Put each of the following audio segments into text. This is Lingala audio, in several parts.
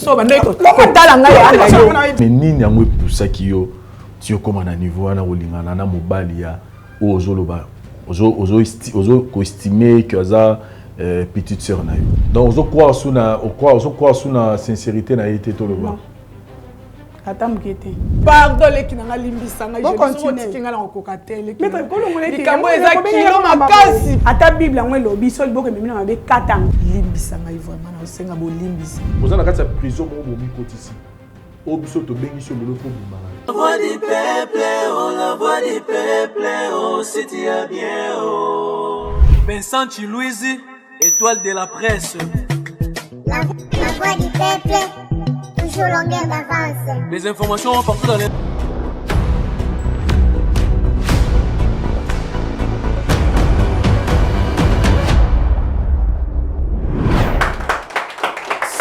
biso bande ko tala ngai anga yo mais nini yango epusaki yo ti okoma na niveau wana kolingana na mobali ya ozoloba ozo estimer que aza petite sœur na yo donc ozo croire sous na sincérité na été to le ba Attends, pardon, les qui n'ont pas limbisanga. Je continue. Qui n'ont pas kokatele. Mais quand on les kambo eza kilo makasi. Ata Bible ngwe lobi sol boke mimi na be katang limbisanga vraiment na osenga bo limbisa. Oza na kati ya prison mo bo mikotisi. Obiso to bengi so bolo ko bimara. La voix du peuple, oh la voix du peuple, oh c'était bien oh. Vincent Chilouizi, étoile de la presse. La voix du peuple. Longueur d'avance. Les informations partout dans les...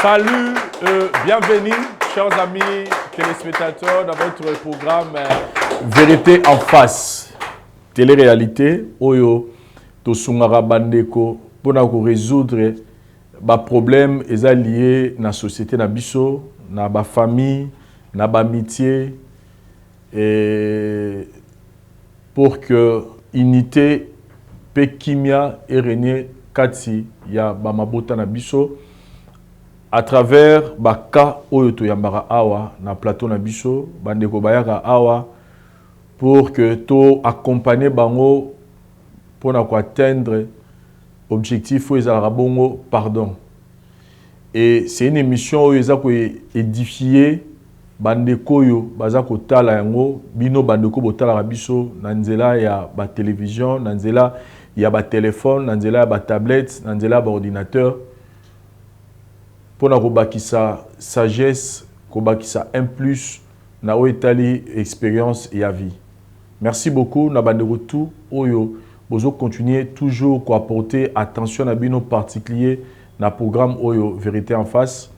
Salut, bienvenue, chers amis téléspectateurs, dans votre programme Vérité en face. Télé-réalité, Oyo, Tosungara Bandeko, pour nous résoudre les problèmes liés à la société, na biso, na ba famille, na ba amitié, et pour que unité, pekimia et régner kati ya ba mabota na biso à travers ba ka oyo to yambara awa na plateau na biso bandeko bayaka awa pour que to accompagner bango pour na ko atteindre objectif ou ezala bongo pardon. Et c'est une émission où ils ont édifié bandeko yo bazako tala yango bino bandeko botala rabiso nanzela ya ba télévision nanzela ya ba téléphone nanzela ya ba tablette nanzela ba ordinateur pour na kobakisa sagesse kobakisa un plus na oetali expérience et à vie. Merci beaucoup na bandeko tout oyo bozo continuer toujours ko apporter attention à bino particulier na programme Oyo Vérité en face.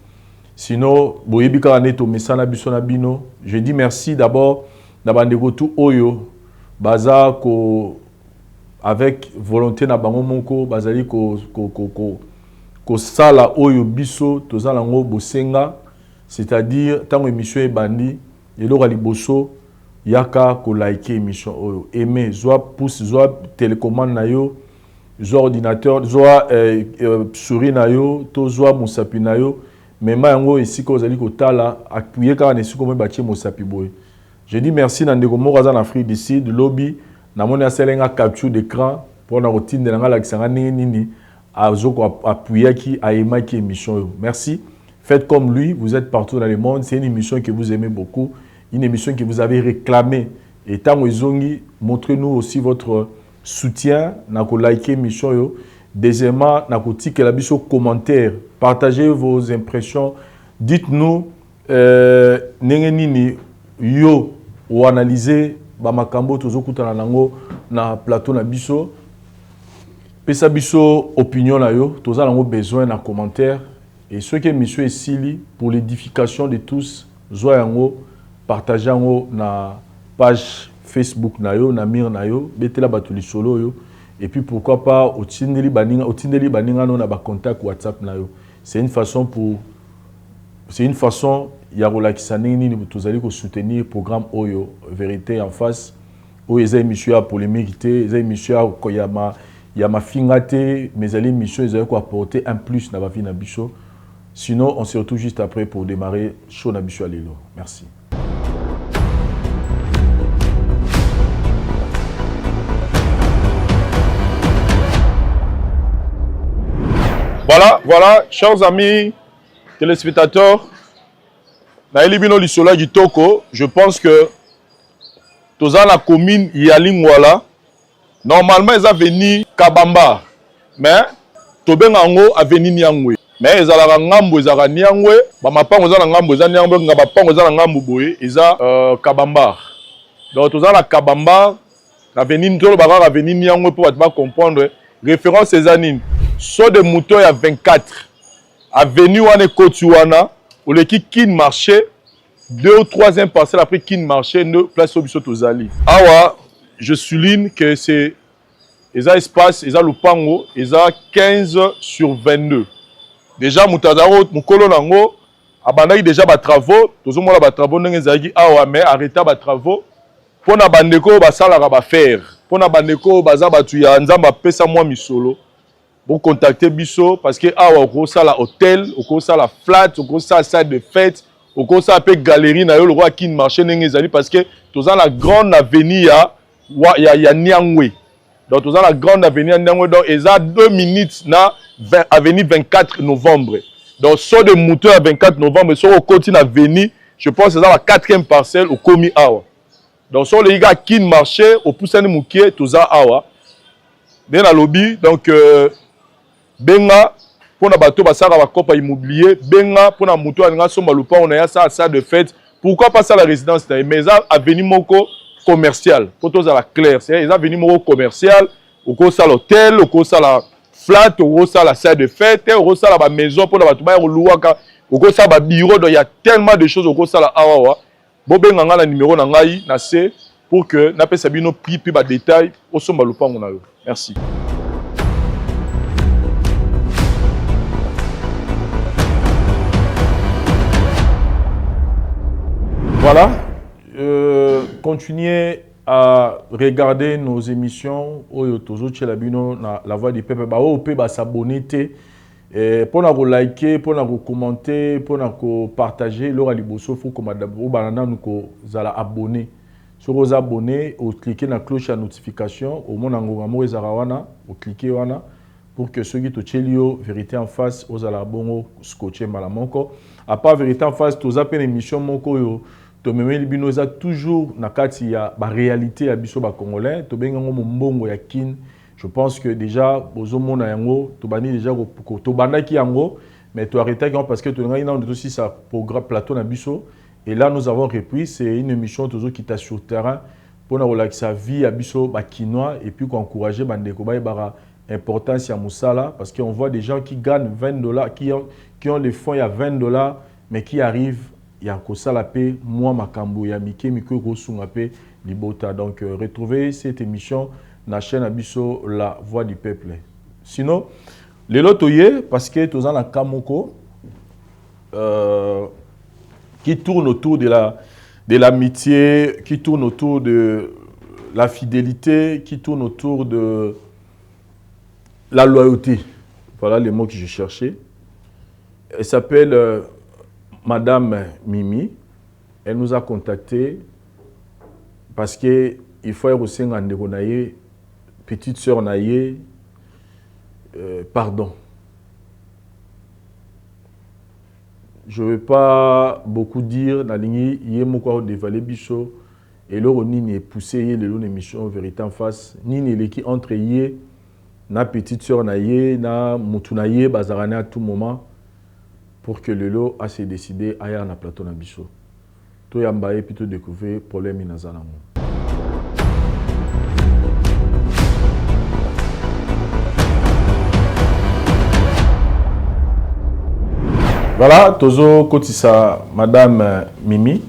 Sinon, boyebi ka neto mesana biso na bino. Je dis merci d'abord na bandeko tout Oyo baza ko avec volonté na bango moko bazali ko sala Oyo biso tozala ngo bosenga, c'est-à-dire tant émission ebandi eloko liboso yaka ko like émission Oyo aimer soit pouce soit télécommande na yo soit ordinateur, soit souris na yo, to soit mosapi na yo, mais yango ici ko zali ko tala appuyer ka na siko mo bâtir mosapi boy. Je dis merci na ndeko mo raza na Afrique d'ici de lobby na moni aselenga capture d'écran pour na routine de nga la kisanga nini azoko appuyer ki aima ki émission yo. Merci. Faites comme lui, vous êtes partout dans le monde, c'est une émission que vous aimez beaucoup, une émission que vous avez réclamée et tant ezongi montrez-nous aussi votre soutien, nako liker émission yo. Deuxièmement, nako tike la biso commentaire, partagez vos impressions, dites-nous nini yo ou analyser ba makambo tozo kutana nango na plateau na biso. Pesa biso opinion na yo, toza nango besoin na commentaire et ce que émission est sili pour l'édification de tous, zo yango partagez yango na page Facebook na yo, na mir na yo, betela batuli solo yo, et puis pourquoi pas otindeli baninga no na ba contact WhatsApp na yo. C'est une façon ya relakisa nini tozali ko soutenir programme Oyo Vérité en face. Oyo eza émission ya polémique té, eza émission ya ma fingate, mais elle émission ezali ko apporter un plus na ba vie na biso. Sinon on se retrouve juste après pour démarrer show na biso lelo. Merci. Voilà, chers amis téléspectateurs, na elibino lisola Gitoko, je pense que tous la commune Yalingwala, normalement ils ont venu Kabamba, mais Tobengango a venu Nyangwe. Mais ils ont ngambo, ils ont Nyangwe, bamapango ils ont ngambo, ils ont Nyangwe, ngabapango ils ont ngambo boye, ils ont Kabamba. Donc tous la Kabamba, a venu Ntolo Baga a venu Nyangwe pour comprendre référence ces années. Soit de moutons à 24 avenue wane Kotuana où l'équipe qui marchait 2 ou 3e parcelle après qui marchait ne place au biso tozali. Awa je souligne que c'est eza espace eza lupango eza 15/22. Déjà mutazaro mukolo nango abandaki déjà ba travaux tozomona ba travaux ndenge ezalaki awa mais arrêta ba travaux pona bandeko basalaka ba faire pona bandeko baza batu ya nzamba apesa mwa misolo pour contacter biso parce que awa okosala hôtel okosala flat okosala salle de fête okosala pe galerie na yo le roi kin marché ndenge ezali parce que toza la grande avenue ya Niangwe. Donc toza la grande avenue ya Niangwe donc eza 2 minutes na avenue 24 novembre. Donc sur de moteur à 24 novembre sur au côté na avenue, je pense c'est dans la 4e parcelle au komi awa. Donc sur les gars kin marché au poussani mukie toza awa. Bien à lobby donc benga pour na bateau basara ba copa immobilier benga pour na moto alinga somba lupa on a ça de fête pourquoi pas ça la résidence mais ça avenue moko commercial pour tous à la claire c'est ça avenue moko commercial au ko ça l'hôtel au ko ça la flat au ko ça la salle de fête au ko ça la maison pour na bato ba louaka au ko ça ba bureau donc il y a tellement de choses au ko ça la awa bo benga nga na numéro na ngai na C pour que na pesa bino prix puis ba détail au somba lupa on a yo merci. Voilà, continuez à regarder nos émissions La Voix du Peuple. S'abonner, pour nous liker, pour nous commenter, pour nous partager. Laura Liboso, il faut que nous abonner. Si vous abonnez, vous cliquez sur la cloche de notification. Au moins, vous cliquez pour que ceux qui ont vérité en face, vous allez bon scotcher malamonko. À part vérité en face, vous avez une émission monko. Tomemeli binoza toujours na kati ya ba réalité ya biso ba congolais to benga ngo mbongo ya kin je pense que déjà bozomona yango to bani déjà ko to bandaki yango mais to arrêter parce que to ngai na on aussi ça programme plateau na biso et là nous avons repris c'est une émission toujours qui t'a sur terrain pour na relaxer sa vie ya biso ba kinois et puis encourager bandeko ba bara importance ya musala parce qu'on voit des gens qui gagnent $20 qui ont les fonds il y a $20 mais qui arrivent il y a un ça la paix moi makambo ya mike miko kosunga pe libota donc retrouvez cette émission na chaîne abiso La Voix du Peuple. Sinon les lotoyé parce que tous en la kamoko qui tourne autour de l'amitié, qui tourne autour de la fidélité, qui tourne autour de la loyauté. Voilà les mots que je cherchais. Elle s'appelle Madame Mimi. Elle nous a contactés parce qu'il faut aussi un petite sœur naïe, pardon. Je ne vais pas beaucoup dire, dans ligne, il y a beaucoup de valets bichot, et là, on est poussé, le long émission, vérité en face, ni les qui entre yé, na petite sœur naïe, na moutunaïe, bazarane à tout moment, pour que le lot a se décidé à aller à plateau na bichot. Tout yambaye plutôt découvrir problème inazana. Voilà, Tozo Kotissa, Madame Mimi.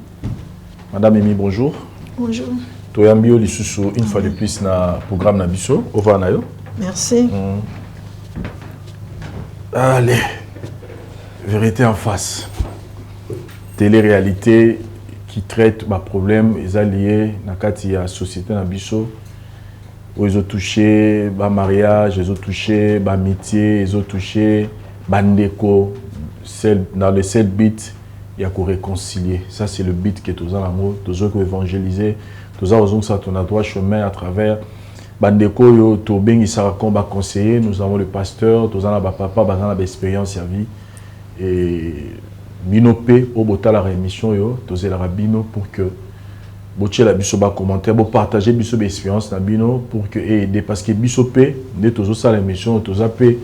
Madame Mimi, bonjour. Bonjour. Toyambio Lissusu, une fois de plus, na programme Nabiso. Au revoir, Nayo. Merci. Allez, vérité en face. Télé-réalité qui traite ma problème, ils sont liés à la société Nabiso. Où ils ont touché ma mariage, ils ont touché ma amitié, ils ont touché bandeko. Dans le seul but, il y a qu'à réconcilier. Ça, c'est le but que tous en tous ont évangéliser, tous ont ça ton droit chemin à travers. Bandeko yo to bengi sarakon ba conseiller, nous avons le pasteur, tous en ba papa, ba en expérience à vie et binopé au bota la rémission yo, tous la rabino pour que botier la biso ba commentaire, bo partager biso expérience na bino pour que aider parce que bisopé de tous ça l'émission, tous appé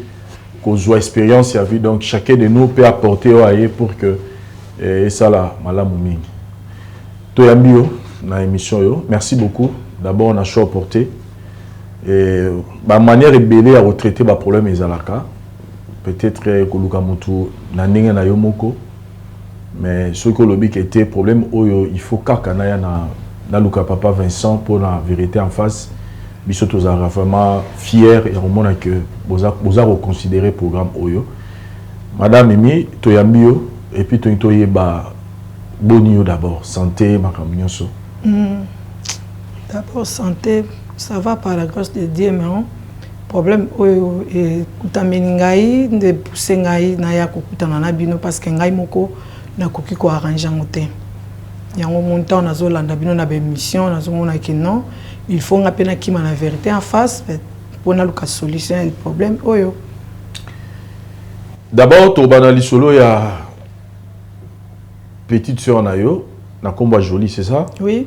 qu'on expérience à vie, donc chacun de nous peut apporter pour que ça la malamu mingi. Toyambio na émission merci beaucoup. D'abord on a choix porté et ma manière est belle à retraiter ba problème ezalaka. Peut-être que luka mutu na ndenge na yo moko mais ce que le but était problème il faut kaka na luka papa Vincent pour la vérité en face. Biso toza vraiment fier et on que boza reconsidérer programme Oyo. Madame Mimi Toyambio Et puis tu es boni d'abord, santé, ma camionso. D'abord, santé, ça va par la grâce de Dieu, mais problème est kutamengai de pousser ngai na ya kokutana na bino parce que ngai moko na koki ko arranger ngote. Yango montant na zo landa bino na be mission na zo mona que non, il faut ngapena ki ma la vérité en face pour na luka solution le problème oyo. D'abord to banali solo ya petite sœur Nayo, na komba jolie, c'est ça? Oui.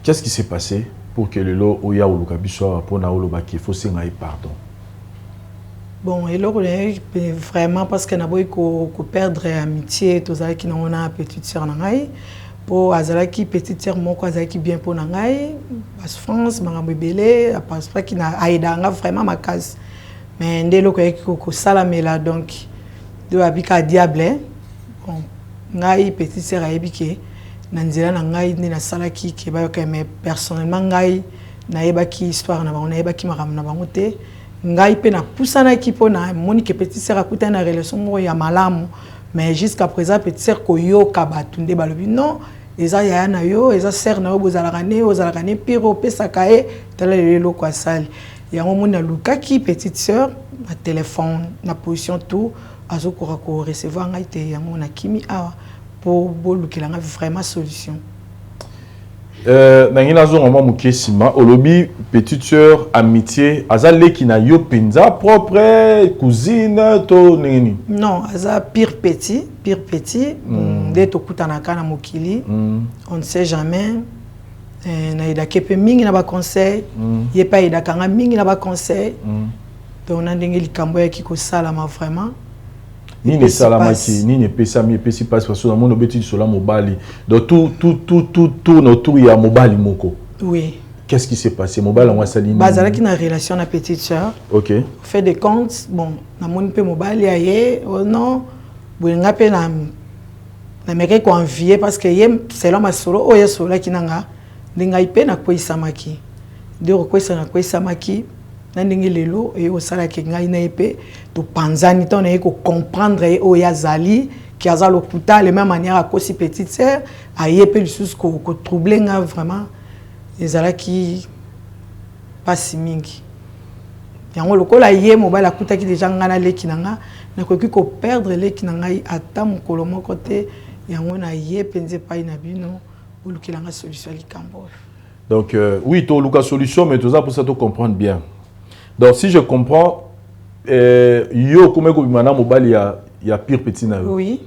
Qu'est-ce qui s'est passé pour que le lot oya oluka biso pour na oloba ki faut senga pardon? Bon, et là vraiment parce que na boy ko perdre amitié to za ki na ona petite sœur na ngai pour azala ki petite sœur moko azala ki bien pour na ngai parce France mangambo belé parce pas ki na aidanga vraiment ma case. Mais ndelo ko salamela donc do abika diable. Bon, ngai petite sœur aibike nanzela na ngai ni na salaki ke ba yo mais personnellement ngai na yebaki histoire na ba na yebaki maram na bango te ngai pe na pusana ki pona moni ke petite sœur akuta na relation mo ya malamu mais jusqu'à présent petite sœur ko yo kabatunde balobi non eza ya na yo eza sœur na yo bozalaka ne piro pesa kae tala lelo kwa sali ya mo na lukaki petite sœur na téléphone na position tout azokora ko recevoir ngai te yango na kimi awa pour bolukilanga vraiment solution. Nangina zo ngoma mukesima olobi petite sœur amitié azale ki na yo penza propre cousine to nini? Non, aza pire petit de to kutana kana mokili. On ne sait jamais. Na ida kepe mingi na ba conseil, yepa ida kanga mingi na ba conseil. Donc on a ndenge likambo ya kiko salama vraiment. Nini salamaki, nini pesami, pesi passe parce que dans mon obéti sur la mobali. Donc tout autour il y a mobali moko. Oui. Qu'est-ce qui s'est passé? Mobali en wasalini. Bazala qui na relation na petite sœur. OK. Fait des comptes, bon, na mon pe mobali aye, oh non, bolinga pe na meke ko envier parce que yem selon ma solo o ya solo ki nanga, ndinga ipe na ko isamaki. De ko isamaki. Nandingi lelo et au sala ke ngai na epé to panzani to na ko comprendre o ya zali ki azalo kuta de même manière à kosi petite sœur a yepé le sous ko troubler nga vraiment ezala ki pas mingi yango lokola ye mobala kuta ki déjà ngana leki nanga na ko ki ko perdre leki nanga ata mokolo moko te yango na yepé nze pai na bino olukilanga solution likambo. Donc oui to luka solution mais tout ça pour ça to comprendre bien. Donc si je comprends, yo comme bimana mobile il y a pire petit na yo. Oui.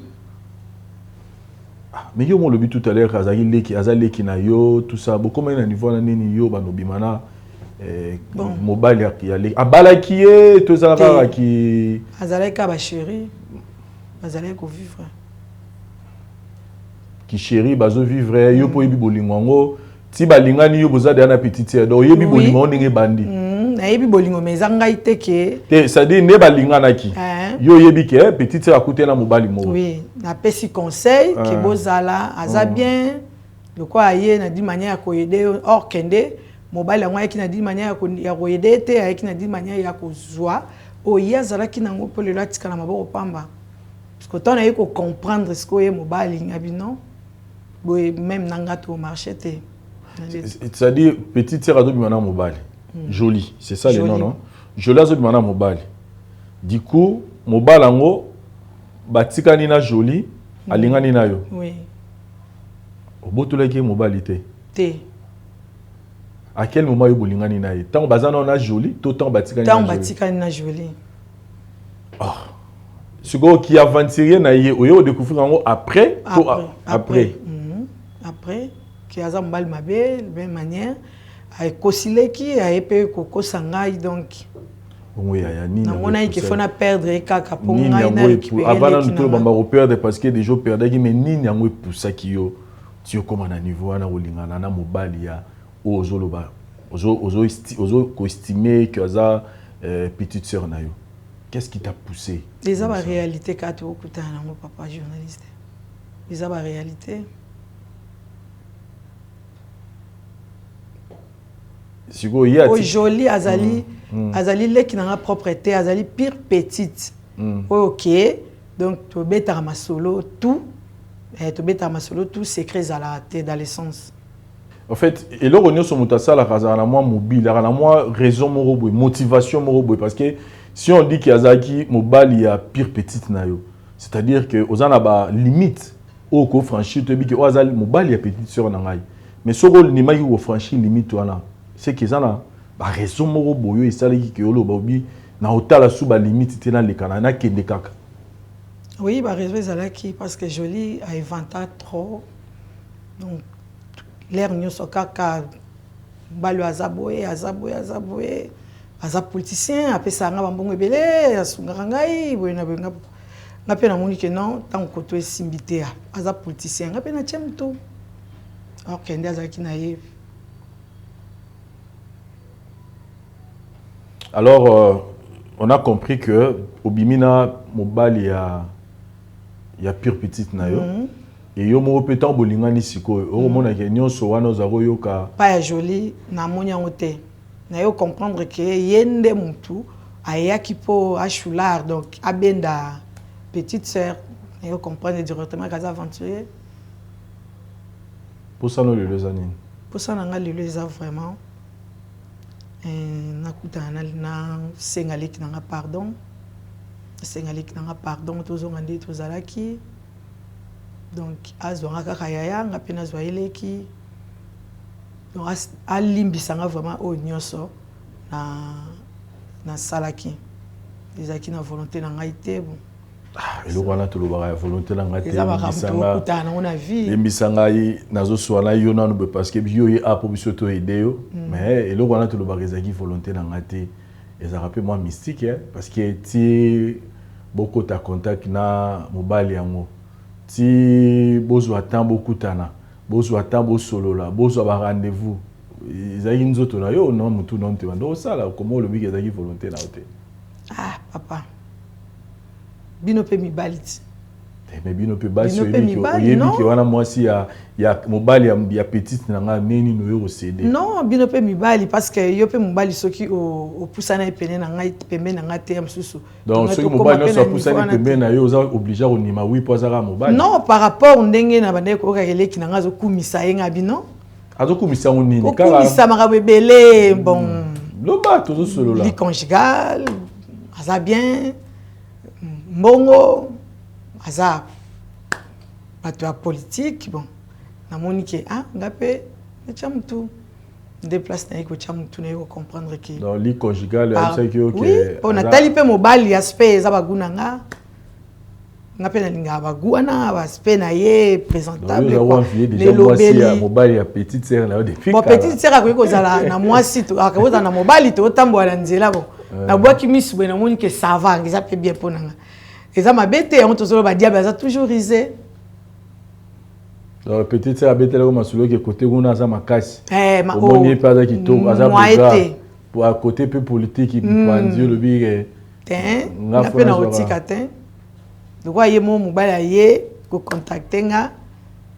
Mais yo mon le but tout à l'heure azali ki na yo tout ça beaucoup mais na niveau na nini yo ba no bimana mobile ya le abala ki e to ça la ki azali ka ba chéri azali ko vivre. Ki chéri bazo vivre yo po yebi bolingo ti balingani yo bozade na petite sœur donc yebi bolingo ndenge bandi. Na yebi bolingo meza ngai te ke ça dit ne balingana ki yo yebi ke petite sœur akute na mobali mo. Oui, na pesi conseil ke bozala aza bien le quoi aye na di manière ko aider or kende mobali ngwa ki na di manière ya ko aider te aye ki na di manière ya ko zwa o yazala ki na ngopo le latika na maboko pamba parce que ton aye ko comprendre ce ko ye mobali ngabi non boy même nanga to marché te. C'est-à-dire petite sœur ado bimana mobali. Jolie, c'est ça le nom, non? Jolie azo bimana mobali. Du coup, mobali ango batikani na jolie alingani na yo. Oui. Obotolaki mobali te. Te. À quel moment yo bolingani na ye? Tant bazana na jolie, tout temps batikani na jolie. Tant batikani na jolie. Ah. Ce gars qui aventuré na ye, oyo découvrir ango après. Après. Après. Qui a zambal mabe, de même manière, a kosileki a épé koko sangai donc. Oui, ya ni. On a qu'il faut na perdre kaka pour ngai na récupérer. Avant de tout bamba perdre parce que des gens perdaient mais ni nyango pour ça qui yo tu comme na niveau na olingana na mobali ya ozoloba. Ozo estimer que ça petite sœur na yo. Qu'est-ce qui t'a poussé? Les a réalité ka to okutana na mon papa journaliste. Les a réalité. Jolie azali azali leki na propreté azali pire petite. OK Donc, tu bêta ma solo tout. Tu bêta ma solo tout secret à la tête dans l'essence. En fait, et là, on est sur Moutassa, la raison à moi mobile, la moi raison moroboy, motivation moroboy, parce que si on dit qu'il y a Zaki, mobile, il y a pire petite nayo. C'est-à-dire que aux a limite, au co franchi, tu dis que aux mobile, il y a petite sœur nangai. Mais ce rôle n'est pas au franchi limite toi là. C'est qu'ils ont la raison moroboy, et ça les qui olo babi, na hôtel sous la limite, tu es dans les canana qui est kaka. Oui, bah raison Zalaki parce que Jolie a inventé trop, donc. L'air nous sommes kaka balu azaboé azab politicien après ça nga bambongo ebele asungarangai boyena benga nga pe na moni que non tant que to simbité azab politicien nga pe na tchemto alors que ndi azaki na ye. Alors on a compris que obimina mobali ya pire petite nayo. Et yo mo petan bolingani siko o mona ke nyonso wana zako yoka pas ya joli na monya ngote na yo comprendre que yende mutu ayaki po achular donc abenda petite sœur na yo comprendre directement kaza aventurier pour ça no le lezani pour ça nga le leza vraiment na kutana na sengaleki na pardon tozo ngandi tozalaki. Donc, azwanga kaka yaya nga pe nazwa eleki donc alimbisanga vraiment o nyonso na salaki ezaki na volonté na ngai te bon eloko wana tolobaka ya volonté na ngai te embisanga nazo swana yo nanu be parce que yo ye apo biso to ede yo mais eloko wana tolobaka ezaki volonté na ngai te ezaka pe moi mystique parce que ti beaucoup ta contact na mobile yango si bozwa temps bokutana bozwa temps bosolola bozwa ba rendez-vous ezaki nzoto na yo non mutu non te bando sala comment le biki ezaki volonté na ote papa bino pe mibaliti mais bino pe basi oyebi ki wana mwasi ya mobali ya petite na nga neni no yo cédé non bino pe mibali parce que yo pe mobali soki o pusana epene na ngai pembe na nga te amsusu donc soki mobali no so pusana pembe na yo oza obligé ko nima oui poza mobali non par rapport ndenge na bande ko keleki na nga zo kumisa yenga bino azokumisa nini kala kumisa makabebele bon loba tozo solola vie conjugale aza bien mbongo aza bato ya politique bon namoni ke nga pe echa mutu déplace na iko cha mutu na iko comprendre que dans lit conjugal c'est que oui on a tali pe mobali aspect eza baguna nga pe na linga baguna aspect na ye présentable quoi le lobeli ya mobali ya petite sœur na depuis bon petite sœur akoki kozala na mwasi to akoza na mobali to tambola nzela bon na bwaki misu bwe namoni ke ça va ngeza pe bien ponanga eza mabete on tozolo ba diable za toujours risé. Alors petite sœur abetela ko masulo ke côté kuna za makasi ma o moni pa za kitoko aza pour à côté peu politique il pandi le bige nga pe na otika te donc aye mo mobala ye ko contacter nga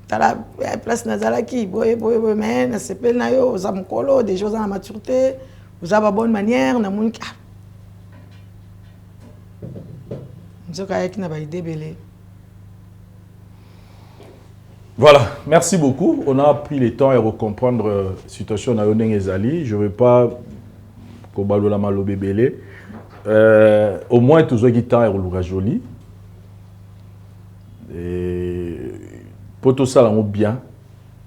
tala place nazalaki boye mais na sepel na yo za mkolo des choses en maturité vous avez bonne manière na moni voilà, merci beaucoup. On a pris le temps de comprendre la situation de Yoneng Ezali. Je ne veux pas que la malo bébélé. Au moins, tout ce qui est temps est joli. Pour tout ça, on bien.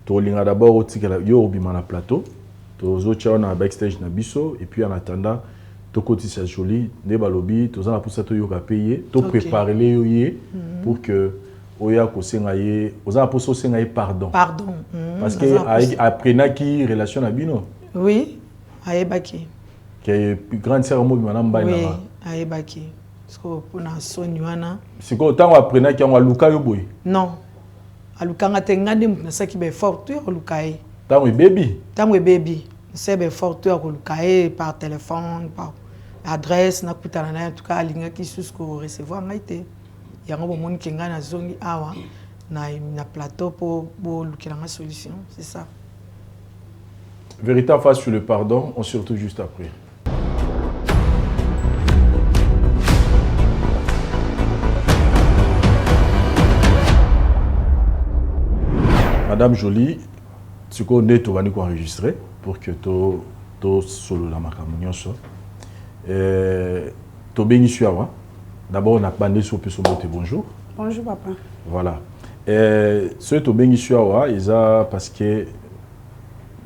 Tu as d'abord au plateau. Tu as un backstage na biso. Et puis en attendant, to côté c'est joli ne balobi to za pour ça to yoka payer to préparer les yoye pour que oya ko senga ye oza pour so senga ye pardon parce que après na ki relation na bino oui ayebaki que grande sœur mo bimana mba na oui ayebaki parce que na soni wana siko tango après na ki ngwa luka yo boy non aluka ngate ngande na saki be fort to aluka e tango baby c'est be fort to aluka e par téléphone par adresse na kutana na en tout cas alinga ki susko recevoir ngaite yango bomoni kenga na zongi awa na plateau pour lukela nga solution c'est ça. Véritable face sur le pardon, on se retrouve juste après. Madame Jolie, tu connais, tu vas nous enregistrer pour que tu solo la macamunion. Tu bénis d'abord, on a bandé sur le bonjour. Bonjour, papa. Voilà. Ce que tu bénis sur parce que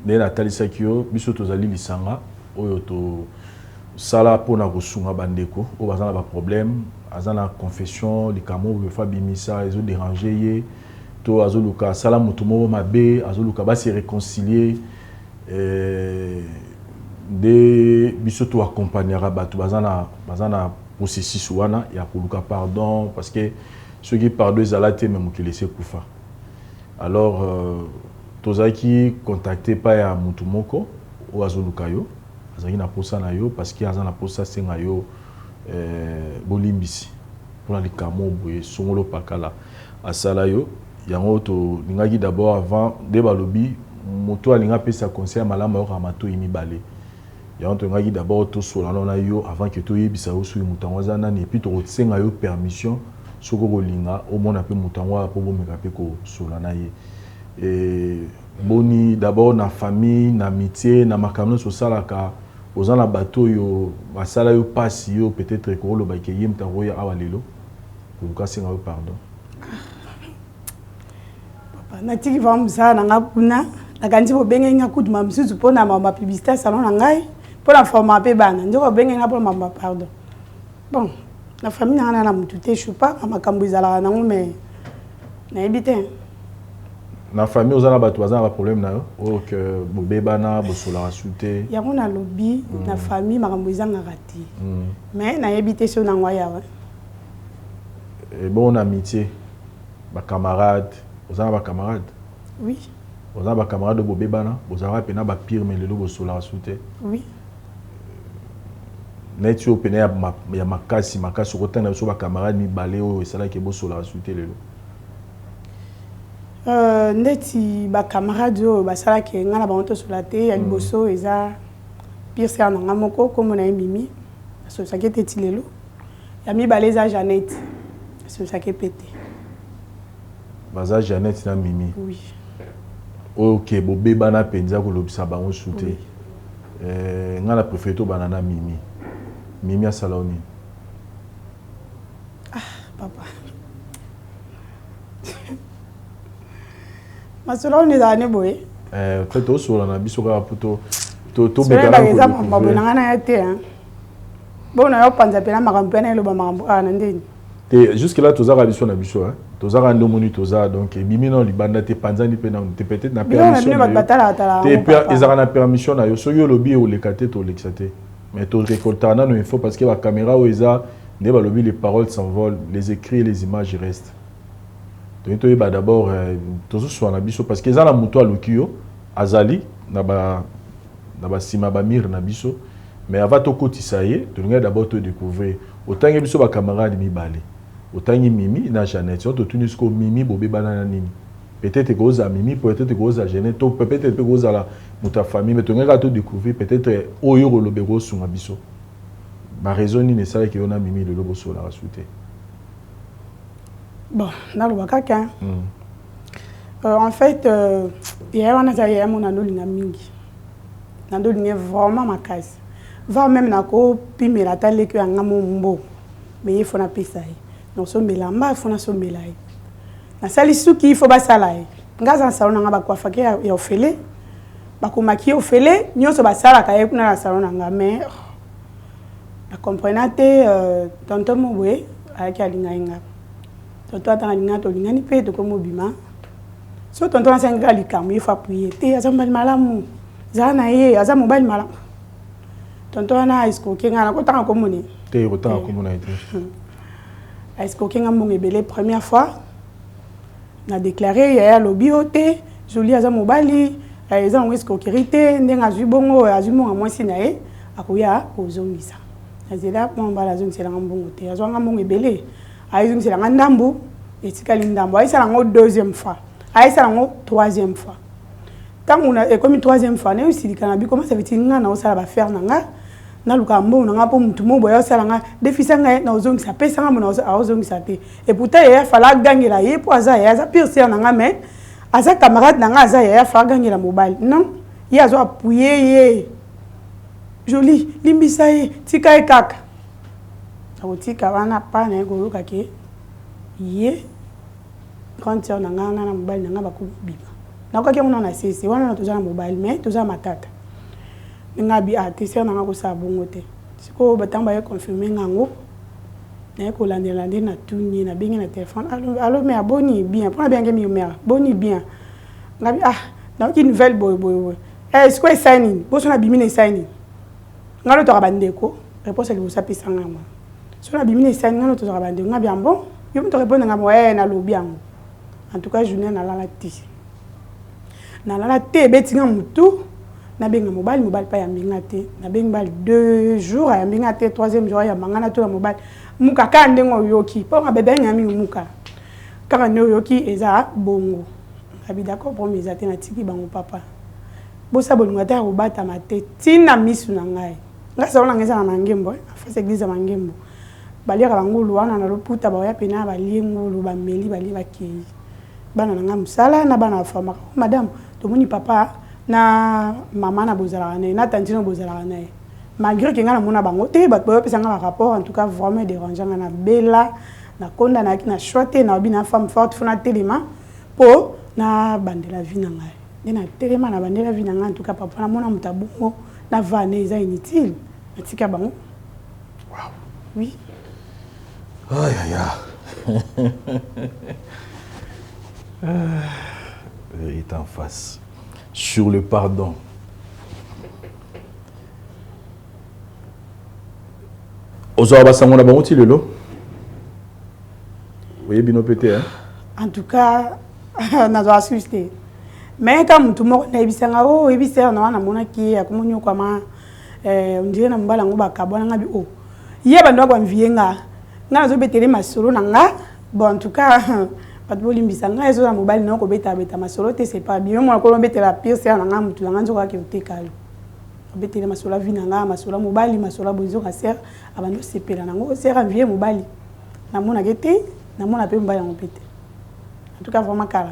Nathalie Sakio, biso tozali lisanga, oyo to sala pona kosunga bandeko, o bazana ba problème, azana confession, likamo be fa bimisa, ezo déranger ye, to azoluka sala mutumo mabe, azoluka ba se réconcilier de biso to accompagnera batu bazana processus wana ya koluka pardon parce que ceux qui pardonnent zalate même qui laisser kufa. Alors tozaki contacté pa ya mutu moko o azoluka yo azaki na posa na yo parce que azana posa senga yo bolimbisi pour les camo boye songolo pakala asala yo yango to ningaki d'abord avant de balobi moto alinga pesa conseil malama yo kamato imibale yango to ngaki d'abord to solana na yo avant que to yebisa yo sui mutango zana et puis to senga yo permission soko kolinga au mona pe mutango po bomeka pe ko solana ye. Et boni d'abord na famille na amitié na makamno social ka ozana bateau yo basala yo passe yo peut-être ko lo ba ke yim tango ya awalelo pour ka senga yo pardon. Papa na tiki va msana ngapuna na kanzi bo benge ngakudu mamsuzu pona mama publicité salon na ngai pona forma pe bana ndiko benge ngapona mama pardon. Bon la famille na na mutu te chupa mama kambuzala na ngome na ebite. Na famille ozana bato bazana ba problème na yo o que bobebana bosola rasute yango na lobby na famille makambo ezanga rati mais na ebite so na ngwaya wa et bon amitié ba camarade ozana ba camarade oui ozana ba camarade bobebana bozana pena ba pire mais lelo bosola rasute oui net yo pena ya makasi kotana so ba camarade mi balé o esala ke bosola rasute lelo. Ndeti ba camarade yo basala ke ngana ba onto solate ya liboso eza pire c'est na ngamoko comme na mimi so sakete tilelo ya mi baleza Jeannette so sakepete baza Jeannette na mimi oui OK bobeba na penza ko lobisa ba on soute ngana préféré to banana mimi a saloni papa masolo on est dans boye peut-être au sur na biso ka puto to beka na ko mabona ngana ya te hein bona yo panza pena makambo na lo ba makambo ana ndeni te jusque là tozaka biso na biso hein tozaka ndo moni toza donc bimi non libanda te panza ni pena te peut-être na permission te pe ezaka na permission na yo so yo lobi o lekate to lexate mais to récolter na no info parce que la caméra o eza ne ba lobi les paroles s'envolent les écrits et les images restent. Donc tu es d'abord toujours sur la biso parce que ça la moto alukio azali na ba sima ba mir na biso mais avant to kotisaye tu regardes d'abord te découvrir autant que biso ba camarade mi balé autant que mimi na Jeannette to tuni sko mimi bobé banana nini peut-être que aux mimi peut-être que aux Jeannette to peut-être que aux la ta famille mais tu regardes te découvrir peut-être oyo lobego sur na biso ba raison ni ne ça que on a mimi le lobo sur la rasouté. Bon, dans le cas, en fait, il y a un azaya mon anolinga mingi. Nanolinga vraiment ma case. Va même na ko pime la tale que anga mumbo. Mais il faut na pesa. Non so melamba, il faut na so melai. Na sali suki il faut ba salai. Ngaza salon nga ba kwa fake ya ofele. Ba ko maki ofele, nyoso ba sala ka ye kuna na salon nga mais la comprenante tonton mobwe avec alinga inga. Tonton atanga to lingani pe to komo bima so tonton asenga likamu il faut appuyer te azamba malamu zana ye aza mobile malamu tonton ana isko kinga na ko tanga komoni te ko tanga komona ite isko kinga mbonge belé première fois na déclaré ya lobby ote joli aza mobile eza isko kirité ndenga zubongo azumonga mwasi na ye akoya kozongisa azela mbala zongisa mbongo te azwanga mbonge belé aïe c'est la ndambu et c'est qu'elle ndambu aïe c'est la deuxième fois aïe c'est la troisième fois tant on a comme une troisième fois né aussi quand on commence à dire ngana on ça va faire nanga na lukambo nanga po mutu mo boya ça nga déficit nga na ozongi ça pesa nga na ozongi ça te et pourtant il fallait gagner là pour ça pire c'est nanga mais aza camarade na nga aza ya fagangi la mobile non ye azo appuyer ye joli limbisa ye tika e kaka akotika wana pa na ye koyoka ke ye grande sœur na nga na mobile na nga bakobima nakokaki yango na sese wana na toza na mobile mais toza matata nga bi te sœur na nga kosala bongo te sikoyo batango baye confirme ngango naye kolandela nde na tuni na bengi na téléphone allo mais aboni bien mpona biange mi mère boni bien nga bi naoki nouvelle boye sikoyo esai nini boso na bimi na esai nini nga lotoka bandeko réponse aliboso apesanga mwa so na bimi na esai nini nga lotoka bandeko nga bi bon yo moto répondre nga mo nalobi yango en tout cas journée nalala te ebetinga mutu nabenga mobile pa ya mbinga te nabenga bali 2 jours ya mbinga te 3e jour ya mangana to ya mobile muka ka ndengo yoki po nga bebe ngami muka kaka ne yoki eza bongo abi d'accord promis eza te na tiki bango papa bosa bolinga te obata mate tina misu na ngai nga sa ona ngeza na ngembo afase église ya ngembo baliaka bangulu wana na loputa ba ya pena baliengulu bameli bali bakei bana nga musala na bana fama madame tomoni papa na mama na bozala na na tantino bozala na malgré que nga na mona bango te ba pesa nga rapport en tout cas vraiment dérangeant na bela na konda na ki na choite na bina femme forte fona telema po na bandela vie na ngai na telema na bandela vie na ngai en tout cas papa na mona mutabungo na vane eza inutile atika bango wow oui aïe est en face sur le pardon. Ozo abasango na bango ti lelo. Oui, bino pété hein. En tout cas, nazo assisté. Mais quand mutu moko na ebisanga ebisanga na wana mona ki akomonyo kwa ma ndire na mbala ngo bakabona ngabi Ye bando kwa mvienga. Nga nazo betele masolo na nga. Bon en tout cas patboli mbisanga ezo na mobile na ko beta masolo te c'est pas bien moi ko lombete la pire c'est na nga mutu nga nzo ka ke utekalo. Betele masolo vi na nga masolo mobile masolo bozo ka ser abando sepela nango ser envier mobile. Na mona gete na mona pe mbala ngopete. En tout cas vraiment kala.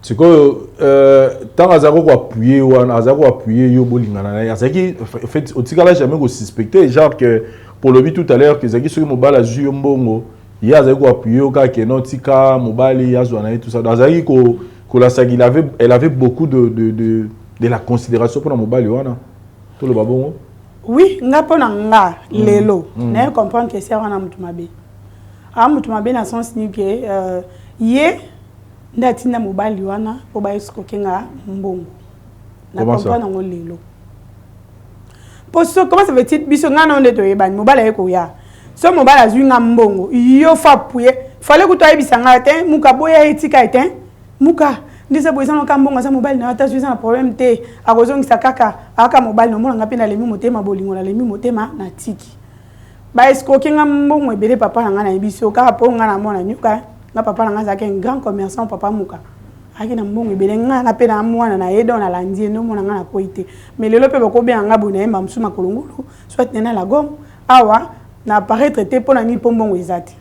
C'est que tant azako ko appuyer wana azako appuyer yo bolingana na azaki en fait au tika là jamais ko suspecter genre que pour le but tout à l'heure que zaki sur mobile azu yo mbongo il azako appuyer au cas que non tika mobile yazwana et tout ça azaki ko la sagi elle avait beaucoup de la considération pour la mobile wana tout le babongo oui nga pona nga lelo na comprendre que c'est wana mutu mabe mutu mabe na sens ni que ye ndatina mobile wana po ba esko kenga mbongo na comprendre ngo lelo poso comment ça veut dire biso nga na ndeto yeba mobile eko ya so mobile azwinga mbongo yo fa puye fallait que toi ebisanga te muka boya etika ete muka ndisa boisa no kambongo sa mobile na ata suisa na problème te akozongisa kaka aka mobile no mona pena lemi motema bolingo na lemi motema na tiki ba esko kenga mbongo ebele papa na nga na biso kaka po nga na mona nyuka na papa na nga zake un grand commerçant papa muka aki na mbongo ebele nga na pena mwana na yedo na landie no mona nga na koite mais lelo pe bako bien nga bona emba msuma kolongulu soit nena la gomme awa na apparaître te pona ni pombongo ezati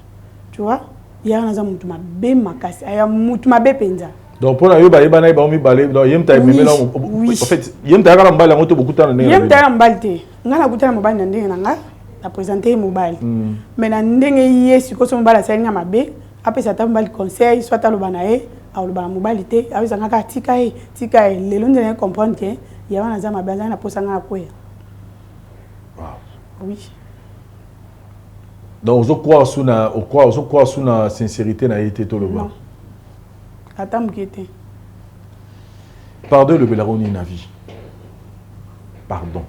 tu vois ya na za mutu mabe makasi aya mutu mabe penza donc pour la yoba yeba na yeba omi balé donc yem ta meme là en fait yem ta kala mbala ngoto beaucoup temps na yem ta mbala te nga na kutana mobile na ndenge na nga na présenter mobile mais na ndenge yesi ko so mbala sa nga mabe apesa ta mobile conseil soit ta lobana e a lobana mobile te aweza nga ka tika e lelo ndene comprendre que ya wana za mabe na posa nga ko ya oui donc on croit sous na sincérité na été tout le monde. Attends m'inquiéter. Pardon le belaroni na vie. Pardon.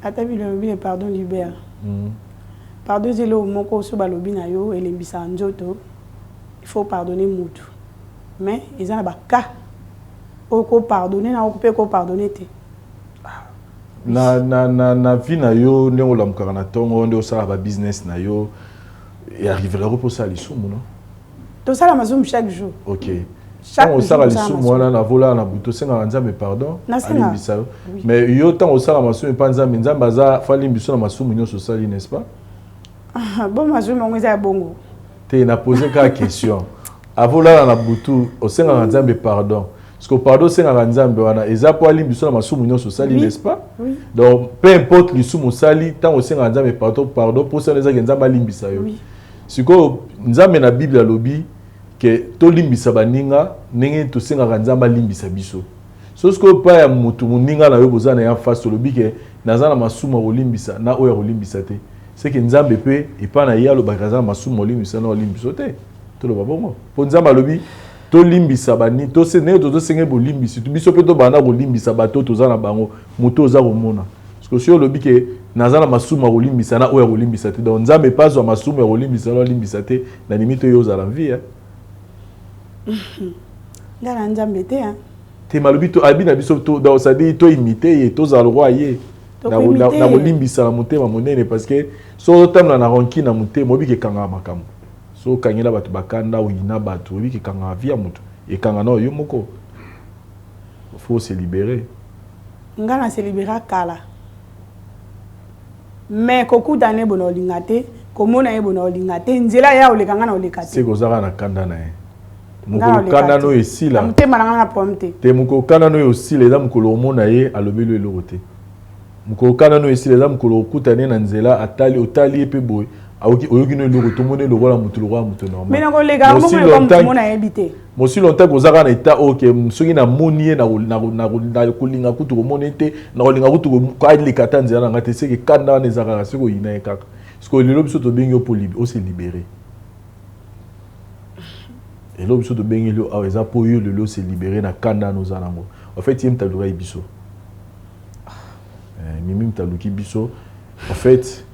Attends le pardon libère. Pardon zelo moko so balobi na yo elembisa nzoto. Il faut pardonner mutu. Mais ils ont ba ka. Oko pardonner na oko pe ko pardonner te. Na vie na yo ndeko la mukana tongo ndo sala ba business na yo et arriver pour ça les sous non tout ça la maison chaque jour OK chaque sala les sous moi na vola na buto senga nzambe pardon alimbisa mais yo tant au sala maso pas nzambe nzambe za fali mbiso na maso munyo sociali n'est-ce pas bon maso mongo za bongo te na poser ka question Avant là na butu au senga nzambe pardon. Parce que pardon senga nzambe wana ezapo ali biso na masumu nyoso sali n'est-ce pas? Oui. Donc peu importe les sumu sali tant au senga nzambe pardon pour ça les nzambe limbisa yo. Oui. Siko nzambe na Bible lobi que to limbisa baninga ndenge to senga nzambe limbisa biso. So ce que pas ya mutu muninga na yo bozana ya face lobi que nazana masumu olimbisa na oya olimbisa te. C'est que nzambe pe et pas na ya lo bakaza masumu olimbisa na olimbiso te. To lo babongo. Po nzambe lobi to limbisa bani to se ne to senge bo limbisi to biso pe to bana bo limbisa bato to zana bango muto za komona. Parce que si on lobi que nazana masumu olimbisa na oya olimbisa te. Donc nzambe pas zo masumu olimbisa na olimbisa te na limite yo za la vie. Ngala nzambe te hein. Te malobi to abina biso to dans ça dit to imiter to za le roi ye. Na bolimbisa na motema monene parce que so tamna na ronki na motema obi ke kanga makamu. So kangela batu bakanda wina batu obi ke kanga via mutu e kanga na yo moko. Faut se libérer. Ngana se libérer kala. Mais koku dane bono lingate, komona e bono lingate, nzela ya olekanga na olekate. C'est kozaka na kanda na e. Mukolo kanda no esila. Motema na ngana pomte. Te mukolo kanda no esila eza mukolo omona ye alobelo elokote. Mukolo kanda no esila eza mukolo okutane na nzela atali otali epe boy. Oyoki no eloko tomone lokola mutu lokola mutu normal. Mais nako lega mo ko mona ebité. Mo si longtemps kozaka na eta OK soki na moni na kolinga kutu komona ete na kolinga kutu ko ali kata nzela na ngate seke kanda na ezaka seko ina ekaka. Parce que lelo biso to bengi po libre, o se libérer. Et là biso to bengi lo a eza po yo lelo se libérer na kanda no zanango. En fait yem taluka biso. Mimi taluki biso. En fait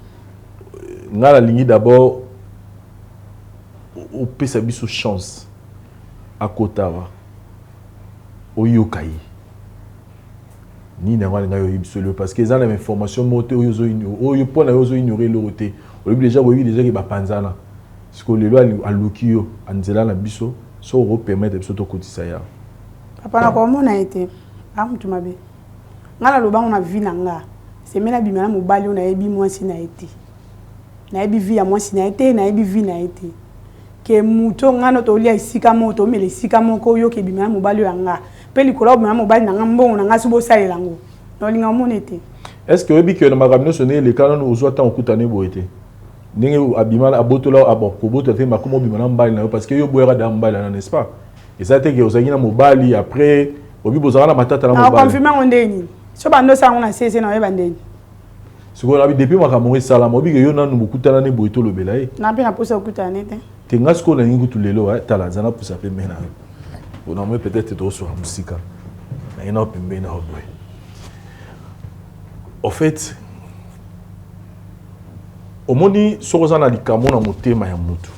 nga la ligne d'abord au pesa biso chance à Kotara au yokai ni na nga yo biso parce que ça la information moté au yo pour na yo ignorer le roté au lieu déjà déjà que ba panzana parce que le loi alukio anzela na biso so ro permettre biso to kotisa ya papa na ko mona été amutu mabe nga la loba on a vie na nga c'est mena bimana mobali on a ebi mwasi na été na ebi vie ya mwasi na été na ebi vie na été ke muto ngano to lia isika moto mele isika moko yo ke bimana mobali yanga pe likolo bimana mobali na ngambongo na ngasi bo salela ngo no linga monete. Est-ce que obi ke na makamino sonné les canon ozwa ta okutane boete ndenge abimana abotola abo ko boto te makomo bimana mbali na parce que yo boera da mbali na n'est-ce pas et ça te ke ozangi na mobali après obi bozala na matata na mobali na confirmer ondeni so bando sa ngona sese na yeba ndeni siko na depuis makambo salama obi ke yo na nubukutana ne boeto lobela e na pe na posa okutane te tenga siko na ngi kutulelo tala zana posa pe mena on a peut-être trop sur la musique na ina pembe na oboy en fait omoni sokoza na likamo na motema ya mutu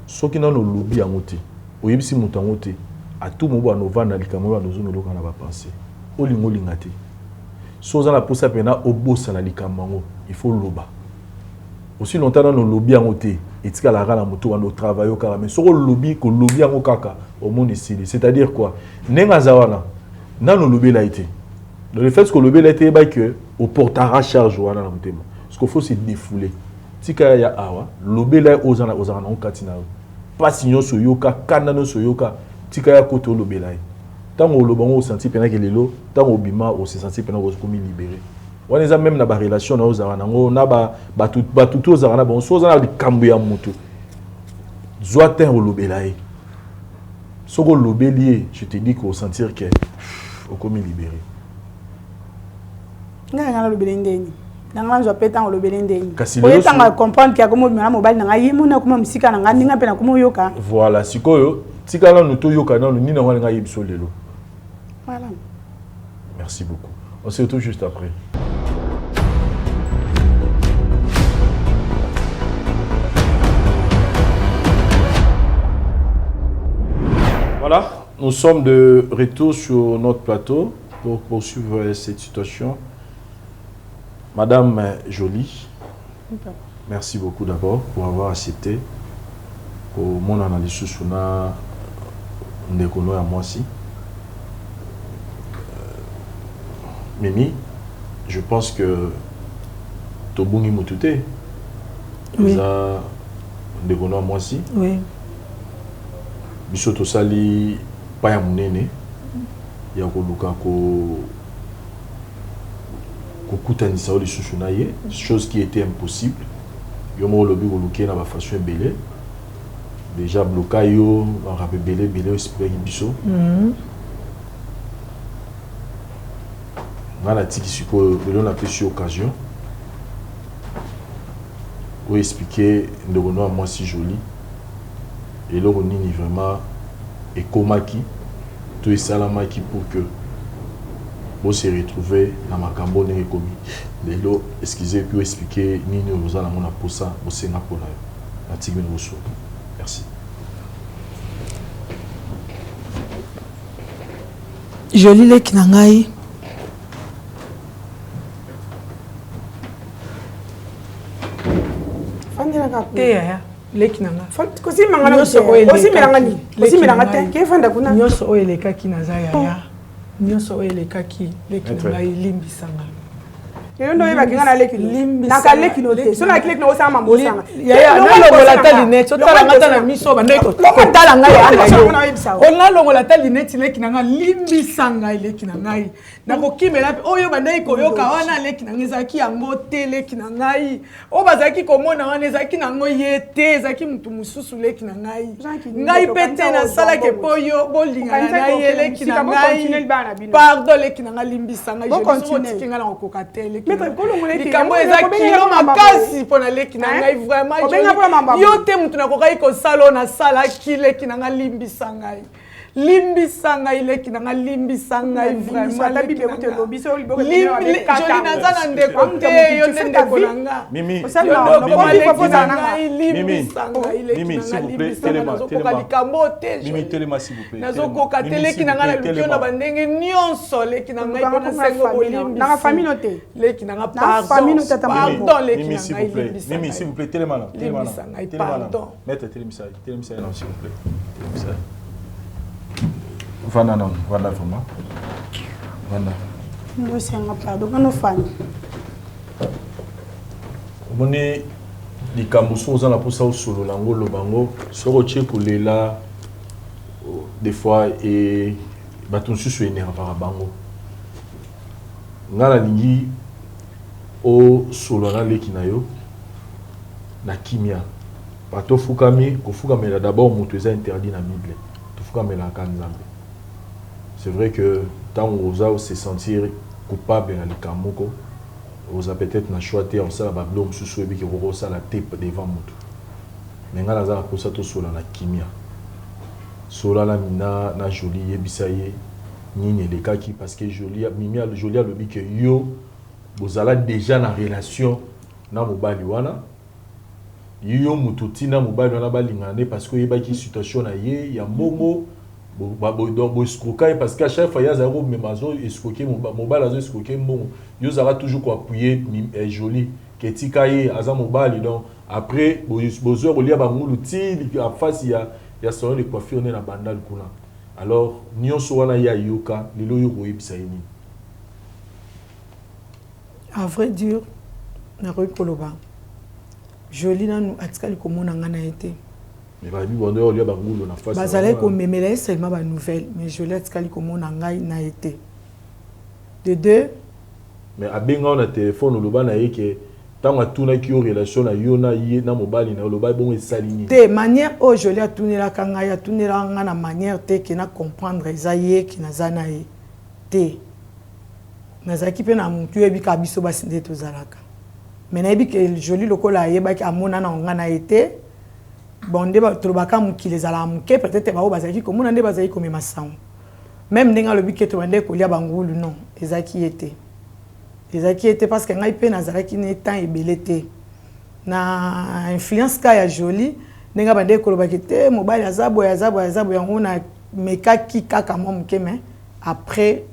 soki na no lobi ya mutu oyebisi mutu ya mutu atu mobo anovanda likamo ya nozono loka na ba penser olingo lingate soza na posa pena obosa na likamo il faut loba aussi longtemps dans le lobby en côté et tu as la rana moto en travail au carré mais sur le lobby que lobby en kaka au monde ici c'est-à-dire quoi nenga zawana dans le lobby là été le fait que le lobby là été bah que au portera charge wana na motema parce qu'il faut se défouler tika ya awa lobby là ozana on katina pas signon soyoka kanano soyoka tika ya koto lobby là tant au lobby on senti pena que lelo tant au bima on se senti pena on se comme libéré. On est même dans la relation na ozana ngo na ba tout ozana bon so ozana likambo ya mutu zoaten au lobelae soko lobelier je te dis qu'on sentir que au comme libéré nga lobele ndeni nanga zo peta au lobele ndeni o yetanga comprendre que comme mona mobile nanga yimuna kuma musika nanga ndinga pena kuma yoka voilà sikoyo tikala no to yoka na ni na nga yibso lelo voilà merci beaucoup on se retrouve juste après. Voilà, nous sommes de retour sur notre plateau pour poursuivre cette situation. Madame Jolie, merci beaucoup d'abord pour avoir accepté pour mon analyse sur la Ndekono à moi aussi. Mimi, je pense que Tobungi Mutute, oui. Ndekono à moi aussi. Oui. biso tosali pa ya munene ya koluka kokutanisa lisusu na ye, chose qui était impossible. Yo mo lobi koluke na ba façon belé. Déjà bloqué yo on rappelle belé esprit biso. Ngana tiki siko belon a pris occasion pour expliquer ndogono moi si joli et là on est vraiment et komaki tout salamaki pour que vous se retrouver dans ma cambo n'est commis les lots excusez pour expliquer ni nous allons mon pour ça au Sénat pour la tigre de merci. Joli le kinangai lekinanga kosi mangana kosi melangani kosi melangate ke fanda kuna nyoso oyo elekaki naza yaya nyoso oyo elekaki lekinanga ilimbisanga yo ndo yeba kinga na lekino naka lekino te so na lekino o sama mbosanga yaya nalongola ta linete otala ngata na miso bande kotala ngai ona longola ta linete lekinanga limbisanga lekinanga na kokimela oyo bande koyoka wana lekinanga ezaki yango te lekinanga o bazaki komona wana ezaki nango yete ezaki mutu mususu lekinanga ngai pete na sala ke poyo bolinga na ngai lekinanga pardon lekinanga limbisanga je so tikinga na kokatele likambo eza kilo makasi mpona leki na ngai vraiment yo te mutu nakokai kosala na sala leki na ngai limbisa ngai leki na ngai limbisa ngai vraiment joli naza na ndeko te yo nde ndeko na nga Mimi telema s'il vous plaît nazokoka te leki na ngai na lukio na bandenge nyonso leki na ngai mpona sengo bolimbisa na famille no te leki na ngai pardon leki na ngai limbisa Mimi s'il vous plaît telema là pardon maître telemisa non s'il vous plaît telemisa Vanda non, Vanda vraiment. Vanda. Nous sommes pardon, nous fans. On est les cambousons dans la posa au solo lango le bango. Soro tcheko lela des fois et baton susu énervé par bango. Ngala lingi o solo na lekinayo na kimia. Bato fukami, ko fukami d'abord moto interdit na Bible. To fukami la kanzambe. C'est vrai que tant on a se sentir coupable dans les camoko, on a peut-être na choisi on ça la bablom sous sous et qui roro ça la tête devant moto. Mais ngala za pour ça to sola na kimia. Sola la mina na joli yebisaye nini les cas qui parce que joli mimia le joli le que yo vous allez déjà na relation na mobali wana. Yo mututi na mobali wana balingane parce que yeba ki situation na ye ya momo donc escroquer parce qu'à chaque fois il y a zéro même azo escroquer mobile azo escroquer bon yo zara toujours quoi appuyer joli ketikaye aza mobile donc après besoin relia ba muluti en face il y a salon de coiffure na bandal kuna alors nyonso wana ya yoka lelo yo koyebisa yini à vrai dire na koloba joli nanu atikali komona ngana été mais ba bi bondo olia ba ngulu na face bazalé ko memela seulement ba nouvelle mais joli atikali komona ngai na été de deux mais abenga na téléphone loba na yeke tanga tuna ki relation na yo na ye na mobali na loba bon esalini de manière o joli atunela kanga ya tunela nga na manière te que na comprendre ezaye ki nazana ye te nazaki pe na mutu ebika biso basinde tozalaka mais na ebike joli lokola yeba ki amona na nga na été bon ndeba trobaka mukile zala muke peut-être ba bazaki ko mona ndeba zaki ko mema sang même ndenga lobi ke to bande ko lia bangulu non ezaki était parce que ngai pe nazalaki ne temps ebelete na influence ka ya joli ndenga bande ko lobaki te mobile azabo yango na mekaki kaka mo muke mais après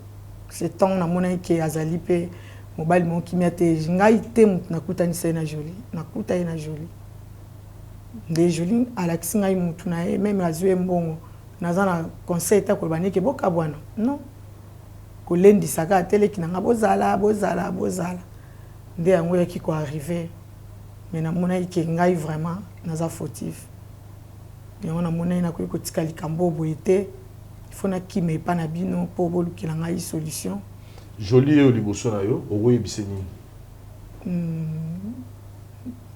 ce temps na mona ke azali pe mobile mo kimia te ngai te nakutani sa na joli nakuta na joli de joli alaxi ngai mutu na ye même azwe mbongo nazana conseil ta ko banike boka bwana non ko lendi saka tele kinanga bozala nde yango yaki ko arriver mais na mona ke ngai vraiment naza fautif Et on a monnaie na ko tika likambo boyete. Il faut na ki me pa na bino pour bolukila ngai solution. Jolie au liboso na yo, ogoye biseni.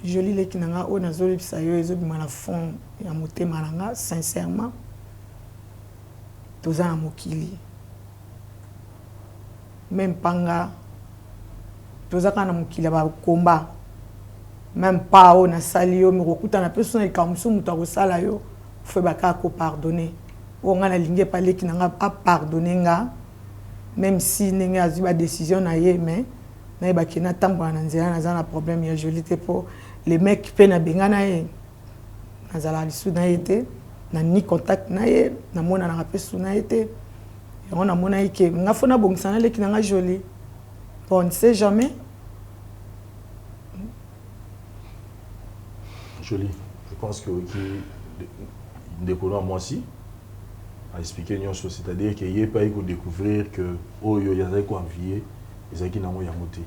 Jolie le kinanga o na zoli bisa yo ezo bima na fond ya motema nanga sincèrement. Toza na mokili. Même panga toza kana mokili ba komba. Même pas on a sali yo mi kokuta na personne ikamso muta ko sala yo faut baka ko pardonner. On a linge parler qui n'a pas pardonné nga même si n'engue a eu décision na ye mais na ba kina tambo na nzela na za na problème ya Jolie te pour les mecs pe na benga na ye na zala lisu na été na ni contact na ye na mona na pesu na été on a mona ike nga fona bongsana le kina nga Jolie bon on ne sait jamais. Jolie, je pense que découlant moi aussi à expliquer une chose, c'est-à-dire qu'il n'y a pas eu de découvrir que oh il y a des envier et qui n'ont pas monté.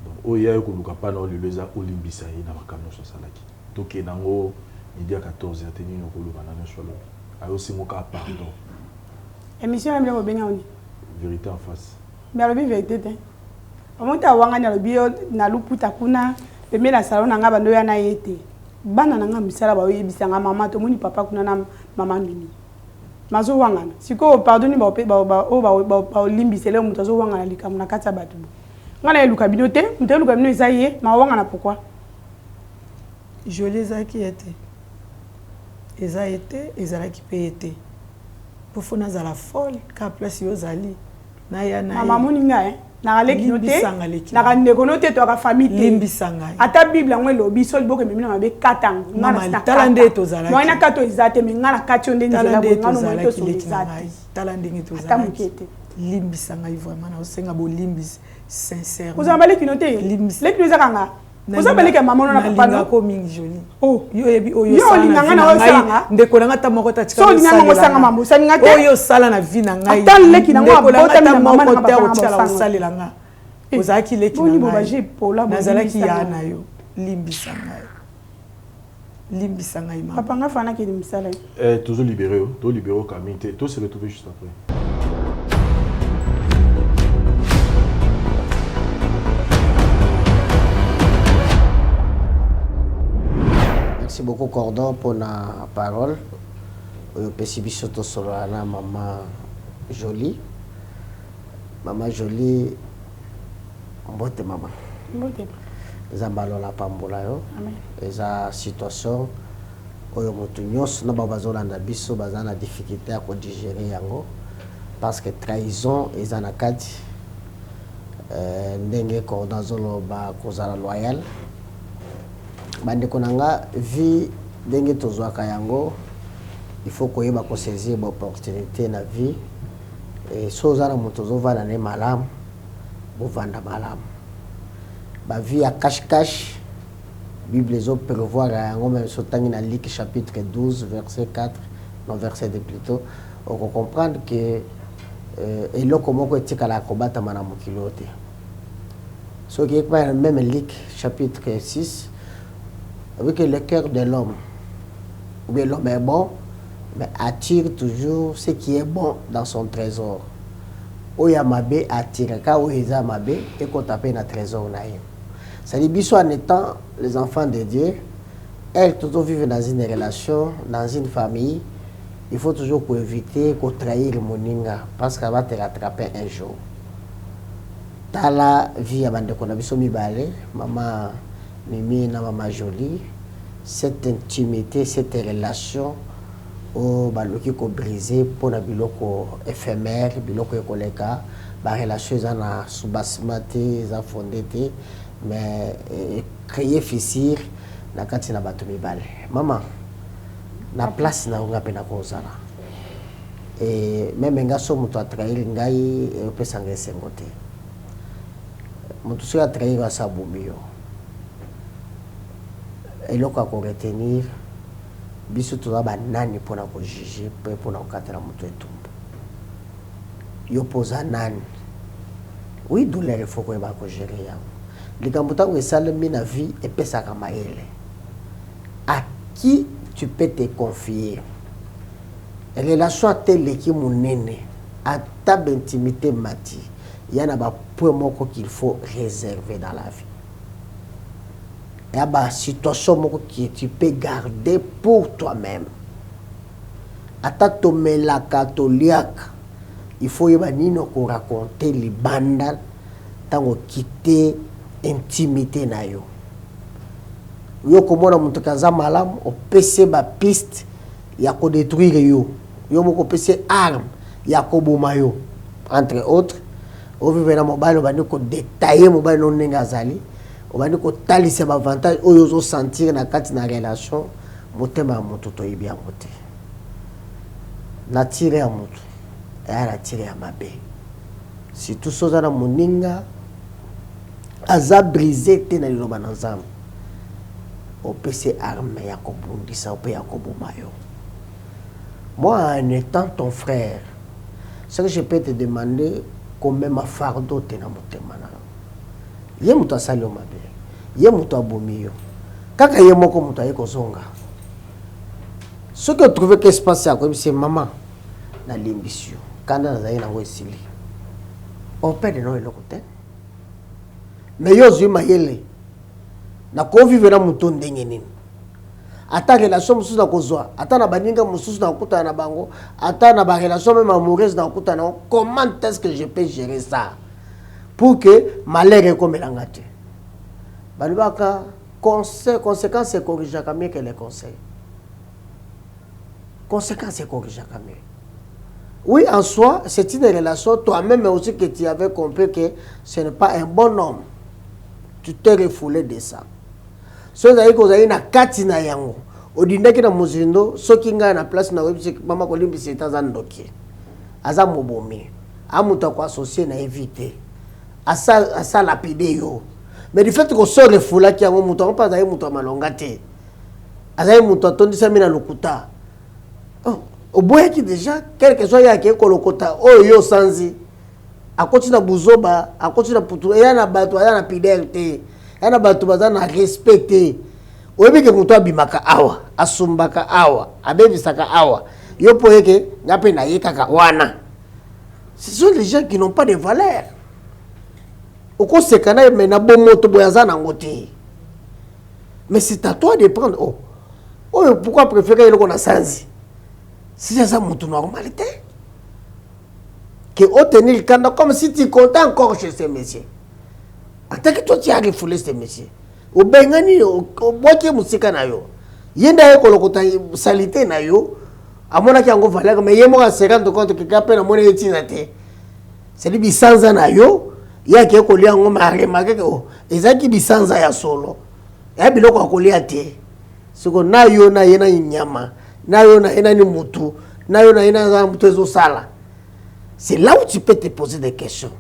Donc oh il y a eu que pas dans le leza olimbisa et na makano sur salaki. Donc il y a nango midi à 14h tenir no kolo banana sur le. Ayo c'est mon cas pardon. Émission même le benga oni. Vérité en face. Mais le vérité te. Omonta wanga na lobio na luputa kuna pembe na salon nga bando ya na yete. Bana nanga misala ba yebisa nga mama to moni papa kuna na mama mimi. Mazo wangana siko pardoni ba limbisele mutu azo wangana likamu na kata batu ngana eluka binote mutu eluka bino isaye ma wangana pourquoi Jolie ezaki ete eza ete ezalaki pe ete pour fona za la folle ka place yo zali na ya na mama moninga na aleki note na kandeko note to ka famille limbisanga ata bible ngwe lobi so liboke memina mabe katang ngana talande to zala moi na kato izate me ngana katio ndenge la ngano mo to so izate talande ngi to zala limbisanga vraiment na osenga bo limbis sincère vous en baleki note leki no zakanga vous en baleki maman na papa na ko mingi Jolie oh yo yebi oyo sala yo linganga na osanga ndeko nanga ta moko ta tika so linganga mo sanga mambo salinga te oyo sala na vie na ngai ata leki na ngwa bota na mama na papa na tika osalela nga ozaki leki na ngai nazalaki ya na yo limbisanga mama papa nga fana ki misala toujours libéré to libéré au Camille to se retrouver juste après. Merci beaucoup Cordon pour la parole. Au Pessibiso Solana, maman Jolie. Maman Jolie, mbote maman. Mbote. Zambalo la pambola yo. Amen. Eza situation oyo mutu nyos na bazolanda biso bazana difficulté à digérer yango parce que trahison eza na kati ndenge Cordon zoloba kozala loyal. Bande konanga vie ndenge tozwaka yango il faut koyeba ko saisir opportunité na vie et sozana moto zovana ne malam bo vanda malam ba vie à cache Bible zo prévoir yango même sotangi na Luc chapitre 12 verset 4 non verset 2 plutôt on comprendre que eloko moko etikala kobata mana mokilote so qui est même Luc chapitre 6 avec le cœur de l'homme, ou bien l'homme est bon, mais attire toujours ce qui est bon dans son trésor. Oyamabe attire, quand Oyamabe, et qu'on tape un trésor. C'est-à-dire, biso en étant les enfants de Dieu, elles toujours vivent dans une relation, dans une famille, il faut toujours éviter qu'on trahir moninga, parce qu'elle va te rattraper un jour. Dans la vie, avant de connaître mibale, maman. Mimi na maman Jolie, cette intimité, cette relation au baloki ko brisé pour na biloko éphémère, biloko ekoleka, ba relation na subasmate, za fondete, mais créer fissure na kati na bato mibale. Maman, na place na nga pena kozala. Et même nga so muto atrahir ngai pesa ngai sengote. Muto so atrahir wa sabumio. Et là, on va retenir, biso tout d'abord nani pour nous juger, pour nous catcher la moto et tout. Yo pose nani. Oui, douleur il faut qu'on va gérer. Les gambuta où ça le mine à vie et pesa kama ele. À qui tu peux te confier. Relation à tel qui monene à ta intimité mati. Il y a un point qu'il faut réserver dans la vie. Il y a une situation que tu peux garder pour toi-même. À ta tomela catholique, il faut y raconter les bandes tant quitter intimité na yo. Yo komona mutu kaza malamu o PC ba piste ya ko détruire yo. Yo moko PC arme ya ko boma yo. Entre autres, o vivre na mobile ba ko détailler mobile non nenga zali. O ba ko talisa ba avantage o yo zo sentir na kati na relation motema mutu to yebi ya mote. Na tire ya mutu. Ya na tire ya mabe. Si tout ça na moninga aza brisé te na liloba na nzambe. Au PC armé ya kobundisa au ya koboma yo. Moi, en étant ton frère, ce que je peux te demander, combien ma fardeau te na motema na. Ye muto asali o mabe. Ye muto abomi yo. Kaka ye moko muto aye kozonga. Ce que tu trouves que se passe à quoi c'est maman na limbisio. Kana na zaina ngo esili. On perd no elokote. Mais yo zui mayele. Na ko vivre na muto ndenge nini. Ata relation mususu na kozwa, ata na baninga mususu na kuta na bango, ata na ba relation même amoureuse na kuta na, comment est-ce que je peux gérer ça pour que malheur comme l'angate. Balibaka conséquences c'est corriger mieux que les conseils. Conséquences c'est corriger mieux. Oui, en soi, c'est une relation toi-même aussi que tu avais compris que ce n'est pas un bon homme. Tu t'es refoulé de ça. So zayi ko zayi na kati na yango odindaki na muzindo soki nga na place na website mama ko limbi c'est azandoki aza mobomi amuta ko associer na éviter asa lapide yo mais du fait que so refula ki yango muto pas zayi muto malonga te azayi muto tondisa mina lokuta oboya ki déjà quelque chose ya ke ko lokota yo sanzi akoti na buzoba akoti na putu ya na bato ya na piderte. Yana batu bazana respecter. Oyebi ke muto abimaka awa, asumbaka awa, abebisaka awa. Yo poyeke ngape na yekaka wana. Ce sont les gens qui n'ont pas de valeur. Oko sekana me na bomoto boyazana ngote. Mais c'est à toi de prendre pourquoi préférer le na sanzi? Si c'est ça mutu normalité. Que obtenir le candidat comme si tu comptais encore chez ces messieurs. En tant que toi tu as refoulé ce monsieur. Au bengani au boîtier musika na yo. Yenda ye kolokota salité na yo. Amona ki ango valeur mais yemo ka 50 compte que kapena mona yetina te. C'est li bisanza na yo. Ya ke ko lia ngo mare make ko. Ezaki bisanza ya solo. Ya biloko akolia te. Siko na yo na yena nyama. Na yo na yena ni mutu. Na yo na yena za mutu ezo sala. C'est là où tu peux te poser des questions.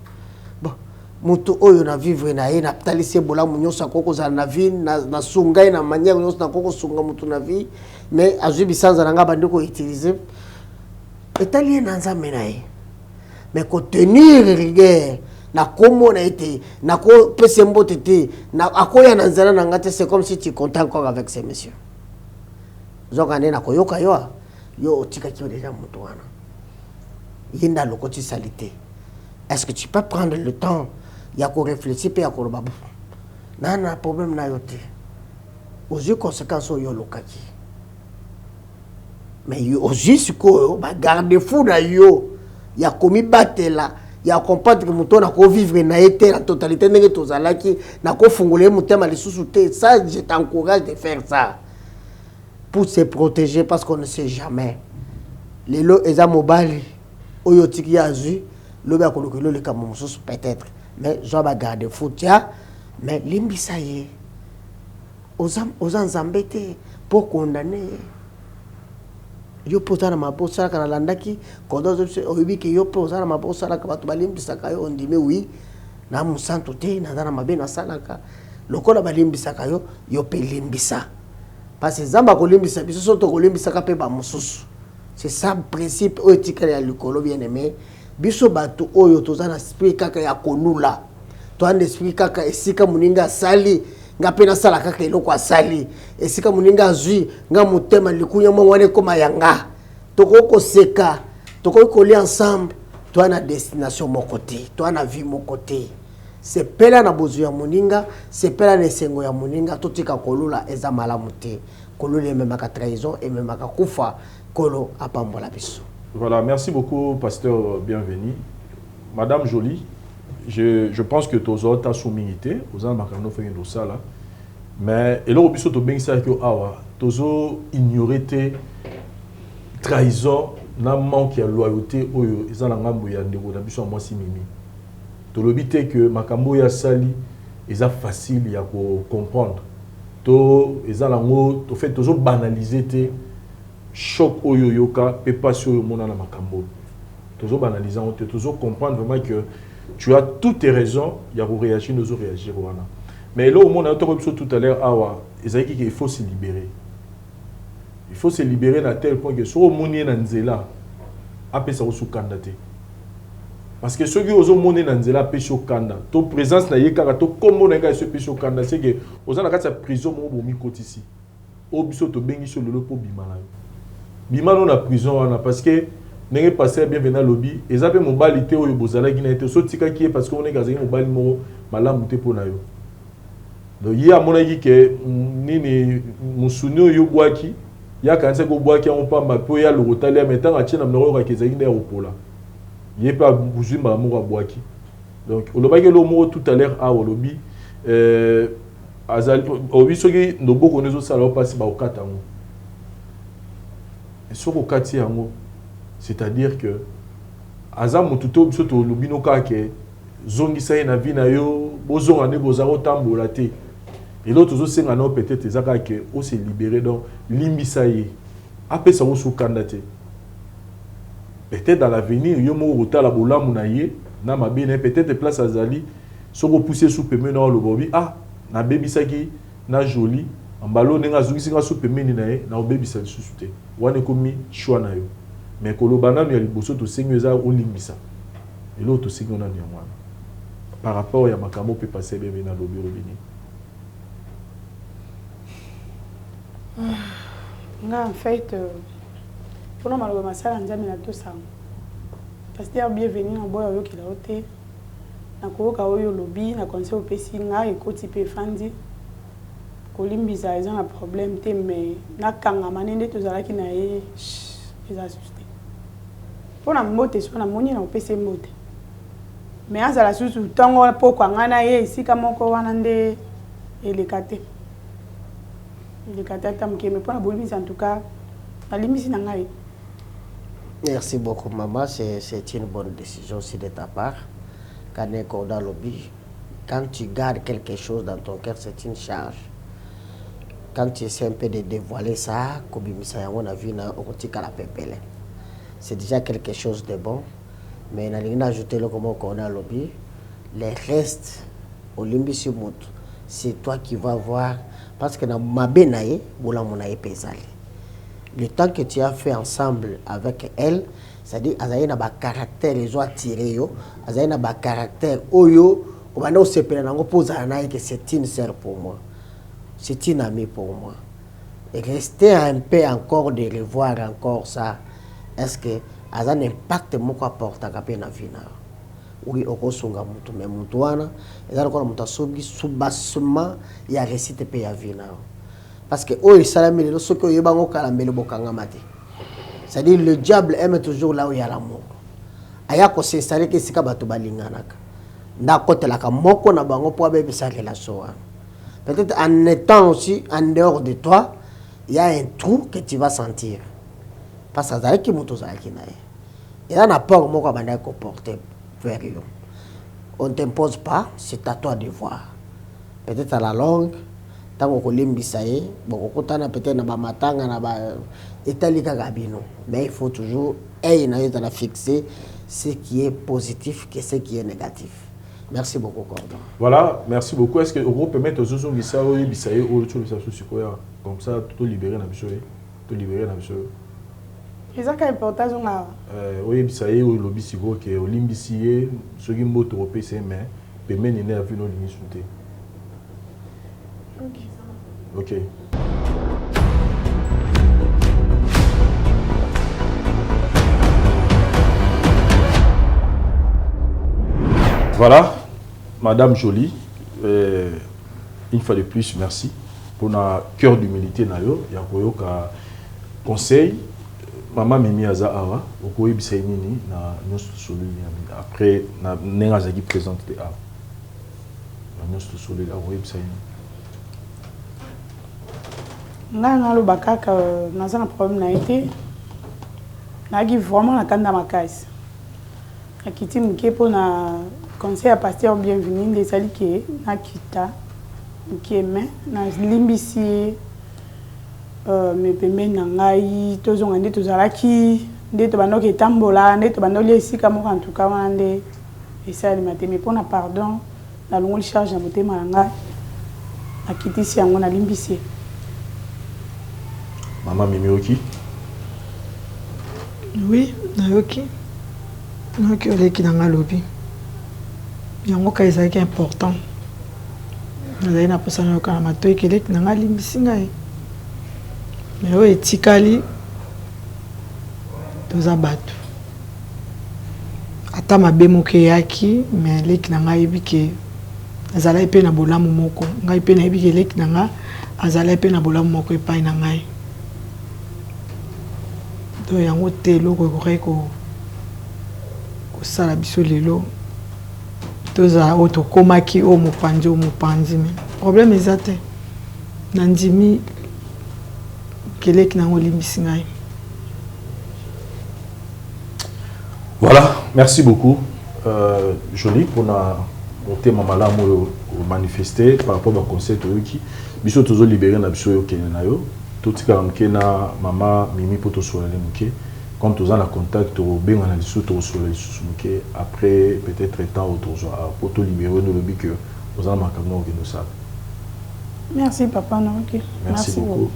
Mutu oyo na vivre na ye na talise bola munyosa koko za na vie na sungai na manière nyonso na koko sunga mutu na vie mais azwi bisanza nga bandiko utiliser etali na nzambe na ye mais ko tenir rigueur na komo na été na ko pese mbote te na akoya na nzala na ngate c'est comme si tu comptais encore avec ces messieurs zokane na koyoka yo otika ki déjà mutu wana yinda lokoti salité. Est-ce que tu peux prendre le temps il y a qu'on réfléchit et il y a qu'on babou. Nana problème na yote. Aux yeux conséquences au lokaki. Mais aux yeux ko ba garde fou na yo. Il y a commis batela. Il y a comprendre que muto na ko vivre na été la totalité ndenge tozalaki na ko fungole mutema lisusu te. Ça je t'encourage de faire ça. Pour se protéger parce qu'on ne sait jamais. Les lots eza mobile oyo tiki azu lobe akolokelo le kamomusus peut-être. Mais je vais garder foutia, mais l'imbisaye aux embêtés pour condamner. Yo posana ma bossa kana landaki kodo oyibi ke yo posana ma bossa la kabatu balimbisaka yo ondime oui na musanto te na dana mabe na salaka lokola balimbisaka yo pe limbisa parce que zamba ko limbisa biso soto ko limbisa ka pe ba mususu. C'est ça le principe éthique ya likolo bien aimé. Biso batu oyo tozana esprit kaka ya konula to an esprit kaka esika muninga sali nga pena sala kaka eloko asali esika moninga azwi nga motema likunya mwana koma yanga toko seka toko kolia ensemble toi na destination mon côté toi na vie mon côté c'est pela na bozu ya moninga c'est pela na sengo ya moninga totika kolula eza malamu te kolula ememaka trahison ememaka kufa kolo apambola biso. Voilà, merci beaucoup pasteur bienvenu. Madame Jolie, je pense que tous autres souminité aux gens makano fait une ça là. Mais et là au biso to bien ça que awa tozo ignorer trahison na manque de loyauté oyo ezala ngambo ya ndeko na biso moi si mimi. To lobité que makambo ya sali eza facile ya ko comprendre. To ezala ngo to fait tozo banaliser te choc oyo yoka pe pas sur mona na makambo. Tozo banaliser on te tozo comprendre vraiment que tu as toutes tes raisons, il y a réagir, nous réagir wana. Mais là au monde on a tout à l'heure awa, il faut se libérer. Il faut se libérer à tel point que so moni na nzela apé ça sous candidaté. Parce que ceux qui osent moni na nzela pe sous candidat, to présence na yeka to kombo na nga ce pe sous candidat, c'est que aux na kata prison mo bomi kotisi. O biso to bengi sur le po bimala. Bimala na prison wana parce que n'est passé bien venant lobby et ça fait mon balité au bozala qui n'a été sautika qui est parce qu'on est gazé mon bal mo malamu te pona yo. Donc il y a mon avis que nini musuno yo boaki ya kanse ko boaki on pas ma po ya le rotalia mettant a tchena mnoro ka kezaki na opola. Il est pas bouzui ma mo boaki. Donc on lobaki le mot tout à l'heure à lobby azal obi soki no boko nezo sala passer ba okata ngo. Et sur okati yango c'est-à-dire que Azam tout surtout le binoka que zongi sa na vie na yo bozonga ne bozaro tambola te et l'autre aussi c'est ngano peut-être ezaka que on s'est libéré donc limbisa ye après ça on sous candidaté peut-être dans l'avenir yo mo rotala bolamu na ye na mabene peut-être place azali soko pousser sous peme na le bobi ah na bebisaki na joli ambalo nenga zungisi nga sous peme ni na ye na obebisa susute wane komi choix na yo. Mais quand le banane y a les bossos to seigneur ça on limbisa et l'autre seigneur na niamwana par rapport à makamo peut passer bien dans le bureau bini nga en fait pour nous malheureusement masala nzambe na tout ça pasteur bienvenue na boya yo ki la hote na koka oyo lobby na conseil opesi nga ekoti pe fandi kolimbisa ils ont un problème te mais na kanga manende tozalaki na ye les asustés. Pour la moto, sur la monnaie, on peut se moter. Mais à la source, tant qu'on peut qu'on a ici, comme on a des élécatés. Élécatés, mais pour la bolivie, en tout cas, la limite, c'est. Merci beaucoup, maman. C'est une bonne décision aussi de ta part. Quand on est dans le lobby, quand tu gardes quelque chose dans ton cœur, c'est une charge. Quand tu essaies un peu de dévoiler ça, comme on a vu dans la pépelle. C'est déjà quelque chose de bon, mais on a ajouté le comment on a lobby. Les restes, au limbi c'est toi qui vas voir, parce que dans ma benaye, le temps que tu as fait ensemble avec elle, c'est-à-dire qu'elle a un caractère, les autres tirés, elle a un caractère, oyo, on va nous séparer, on pose que c'est une sœur pour moi, c'est une amie pour moi. Et rester un peu encore de revoir encore ça. Est-ce que ça a un impact moko apporta kapé na vie na oui okosunga mutu mais mutu wana ezala ko mutu asobi soubassement ya récite pe ya vie na parce que o isalami le soko yeba ngo kala mbele bokanga mate c'est-à-dire le diable aime toujours là où il y a l'amour aya ko s'installer que sika bato balinganaka nda kotela ka moko na bango po bebe sa relation peut-être en étant aussi en dehors de toi il y a un trou que tu vas sentir. Parce que ça qui muto ça qui nae. Et là n'a pas comment on va comporter vers eux. On t'impose pas, c'est à toi de voir. Peut-être à la longue, tant qu'on limbisaye, bon on peut-être na ba matanga na ba italika gabino. Mais il faut toujours la fixer ce qui est positif que ce qui est négatif. Merci beaucoup Cordon. Voilà, merci beaucoup. Est-ce que vous permettez aux autres bisaye bisaye ou tout ça sur quoi comme ça tout libérer na biso, tout libérer na biso. C'est ça qui est important. Oui, ça y est, le lobby si vous que l'imbissier, ce qui moto au PC mais permet de ne avoir nos limites. Ok. Voilà, Madame Jolie, une fois de plus, merci pour notre cœur d'humilité. Il y a un conseil. Maman Mimi Azahara, au Koïb Sénini, après, nous avons présenté à notre soleil, au Koïb Sénini. Nous avons un problème. Nous avons vraiment un candidat à caisse. Akiti mkepo na conseil à pasteur bienvenue les alliés na kita mkeme na limbisi me pembe na ngai tozonga nde tozalaki nde to banoke tambola nde to banoli esika moko en tout cas wande esali mateme pona pardon na longo charge na motema na ngai akiti si yango na limbisi Maman Mimioki. Oui, nayoki. Donc, il y a un lobby. Il y a un cas qui est important. Il y a une personne qui a été dans la ligne. Mais il y a un tikali. Tous à battre. Ata mabemo ke yaki, mais leki nanga yebike. Azala epe na bolamu moko. Ngai pe na yebike leki nanga. Azala epe na bolamu moko epai na ngai. Donc, il y a un telo ko sala biso lelo toza otokomaki o mopanzi mais problème ezate nandimi keleki nango limbisi ngai. Voilà, merci beaucoup Jolie pour mon thème malamu manifester par rapport au concept qui biso tozo libérer na biso yo kenayo tout tika mkena mama Mimi poto sola muke. Quand tu as un contact, tu as après peut-être temps pour te libérer de l'objet que vous avez marqué. Merci papa. Okay. Merci beaucoup.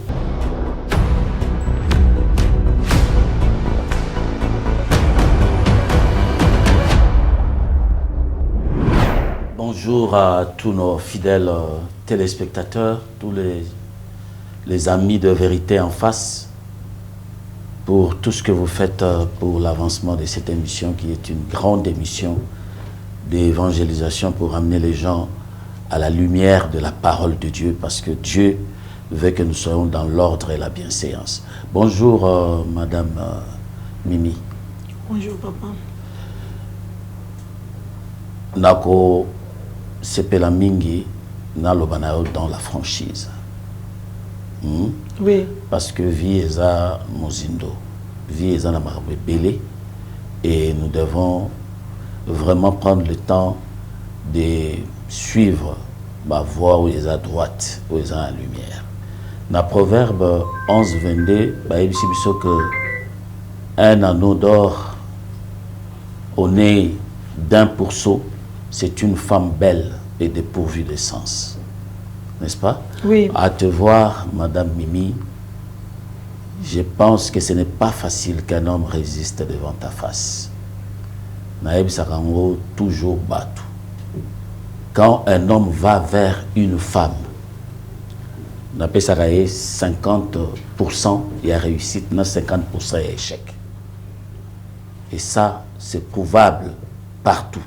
Bonjour à tous nos fidèles téléspectateurs, tous les amis de Vérité en face, pour tout ce que vous faites pour l'avancement de cette émission qui est une grande émission d'évangélisation pour amener les gens à la lumière de la parole de Dieu parce que Dieu veut que nous soyons dans l'ordre et la bienséance. Bonjour Madame Mimi. Bonjour papa. Nako sepela mingi na lobanao dans la franchise. Oui. Parce que vie est à Mozindo, vie est à la Belé, et nous devons vraiment prendre le temps de suivre ma voie où ils à droite, où ils à la lumière. Dans Proverbe 11-22, il dit que un anneau d'or au nez d'un pourceau, c'est une femme belle et dépourvue de sens. N'est-ce pas? Oui. À te voir, Madame Mimi, je pense que ce n'est pas facile qu'un homme résiste devant ta face. Naïb Sarango, toujours battu. Quand un homme va vers une femme, on appelle ça 50%, il y a réussite, 50% il y a échec. Et ça, c'est prouvable partout.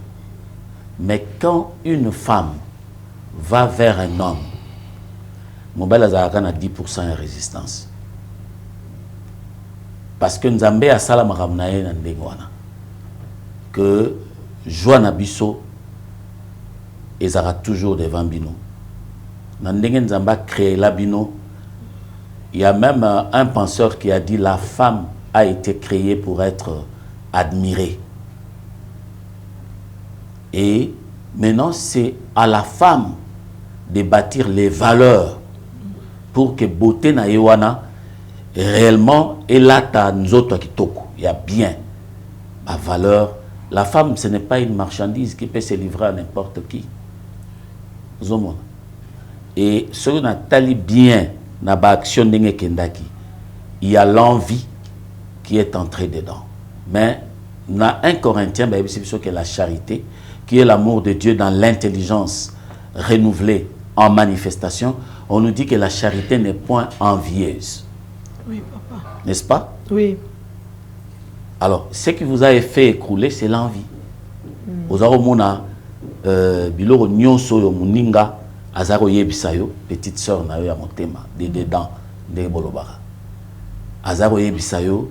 Mais quand une femme va vers un homme, mon bel Azarakan a 10% de résistance. Parce que nous avons à Salam Ramnaye Nandengwana que Joan Abisso ezara toujours devant Bino. Nandenge Nzamba créé la Bino. Il y a même un penseur qui a dit la femme a été créée pour être admirée. Et maintenant, c'est à la femme de bâtir les valeurs pour que beauté na yewana réellement et là ta nzoto kitoko. Il y a bien la valeur. La femme, ce n'est pas une marchandise qui peut se livrer à n'importe qui. Et ce qu'on a tali bien na ba action d'enge kendaki, il y a l'envie qui est entrée dedans. Mais na 1 Corinthiens, c'est que la charité, qui est l'amour de Dieu dans l'intelligence renouvelée en manifestation, On nous dit que la charité n'est point envieuse. Oui, papa. N'est-ce pas? Oui. Alors, ce qui vous a fait écrouler, c'est l'envie. Vous avez biloko nyonso yo muninga azaro yebisayo petite sœur na yo ya motema de dedans de bolobara azaro yebisayo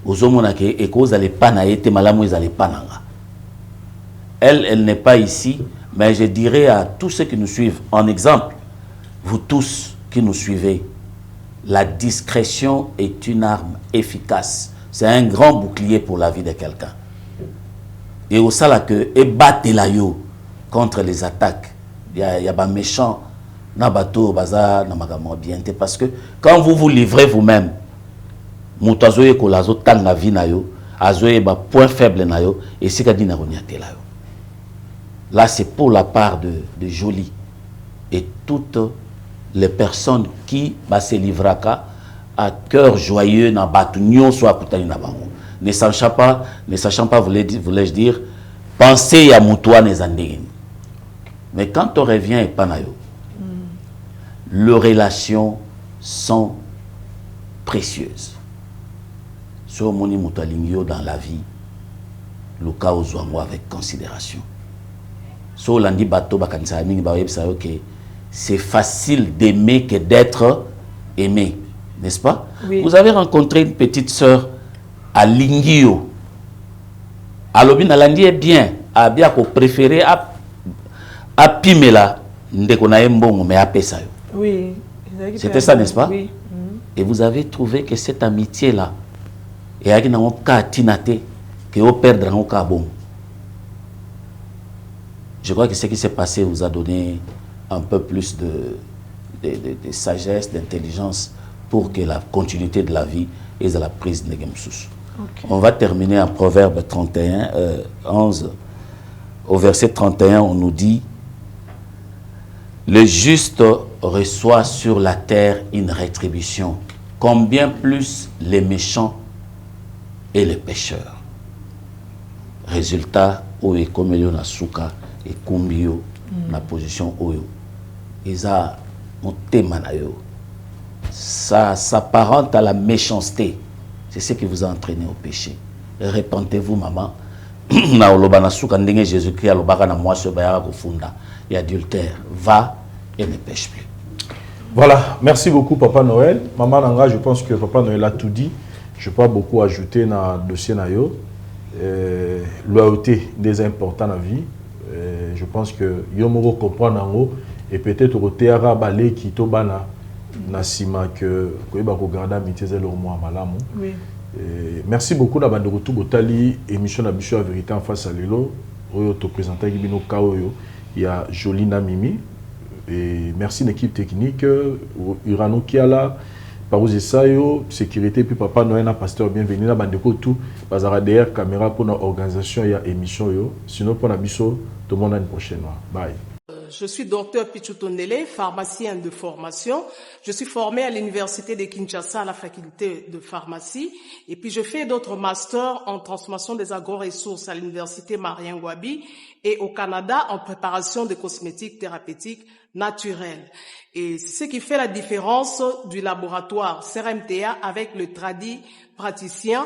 ozomona ke ekoza le pana yete malamu ezale pananga. Elle n'est pas ici, mais je dirais à tous ceux qui nous suivent, en exemple, vous tous qui nous suivez, la discrétion est une arme efficace. C'est un grand bouclier pour la vie de quelqu'un. Et au sala que battre la yo contre les attaques. Il y a des méchants na bateau baza na makambo bien parce que quand vous vous livrez vous-même, muto azoye ko lazo tanga vie na yo, azoye ba point faible na yo et c'est kadi na roniate la yo. Là c'est pour la part de Jolie et toutes les personnes qui se livraka à cœur joyeux na batu nyonso akutani na bango. Ne sachant pas, voulais-je dire, penser à moutoua nezandegin. Mais quand on revient et panayo, les relations sont précieuses. Sur mon imoutoalingyo dans la vie, le cas aux moi avec considération. Sur l'andi bateau bakanisa mingi ba yebisa ok, c'est facile d'aimer que d'être aimé, n'est-ce pas? Oui. Vous avez rencontré une petite sœur à Lingio. Alobi na landi est bien, a bien ko préféré à Pimela ndeko na mbongo mais à pesa yo. Oui. C'était ça, n'est-ce pas? Oui. Et vous avez trouvé que cette amitié là et a na ka tinate que au perdre en ka bon. Je crois que ce qui s'est passé vous a donné un peu plus de sagesse, d'intelligence pour que la continuité de la vie et de la prise de Negemsus. Okay. On va terminer en Proverbe 31, 11. Au verset 31, on nous dit « Le juste reçoit sur la terre une rétribution, combien plus les méchants et les pécheurs. » Résultat, oyo komelio na suka et kumbio na position oyo. Isa motema na yo. Ça s'apparente à la méchanceté. C'est ce qui vous a entraîné au péché. Repentez-vous, maman. Na oloba na suka ndenge Jésus-Christ alobaka na moi se bayaka kofunda. Et adultère, va et ne pêche plus. Voilà, merci beaucoup Papa Noël. Maman Nanga, je pense que Papa Noël a tout dit. Je peux pas beaucoup ajouter dans le dossier na yo. Loyauté des importants dans la vie. Je pense que Yomoro comprend nango et peut-être au théâtre balé qui tobana nasima que koyeba ko garder amitié zelo moi malamu. Oui. Merci beaucoup na bande retour botali émission na biso la vérité en face à lelo oyo to présenter bino kaoyo il y a Jolina Mimi et merci l'équipe technique Urano Kiala Parouze Sayo sécurité puis Papa Noël na pasteur bienvenue na bande tout bazara derrière caméra pour notre organisation il y a émission yo sinon pour na biso tout le monde à une prochaine fois. Bye. Je suis docteur Pichutondele, pharmacien de formation. Je suis formé à l'université de Kinshasa à la faculté de pharmacie. Et puis je fais d'autres masters en transformation des agro-ressources à l'université Marien Ngouabi et au Canada en préparation de cosmétiques thérapeutiques naturelles. Et ce qui fait la différence du laboratoire CRMTA avec le tradi praticien,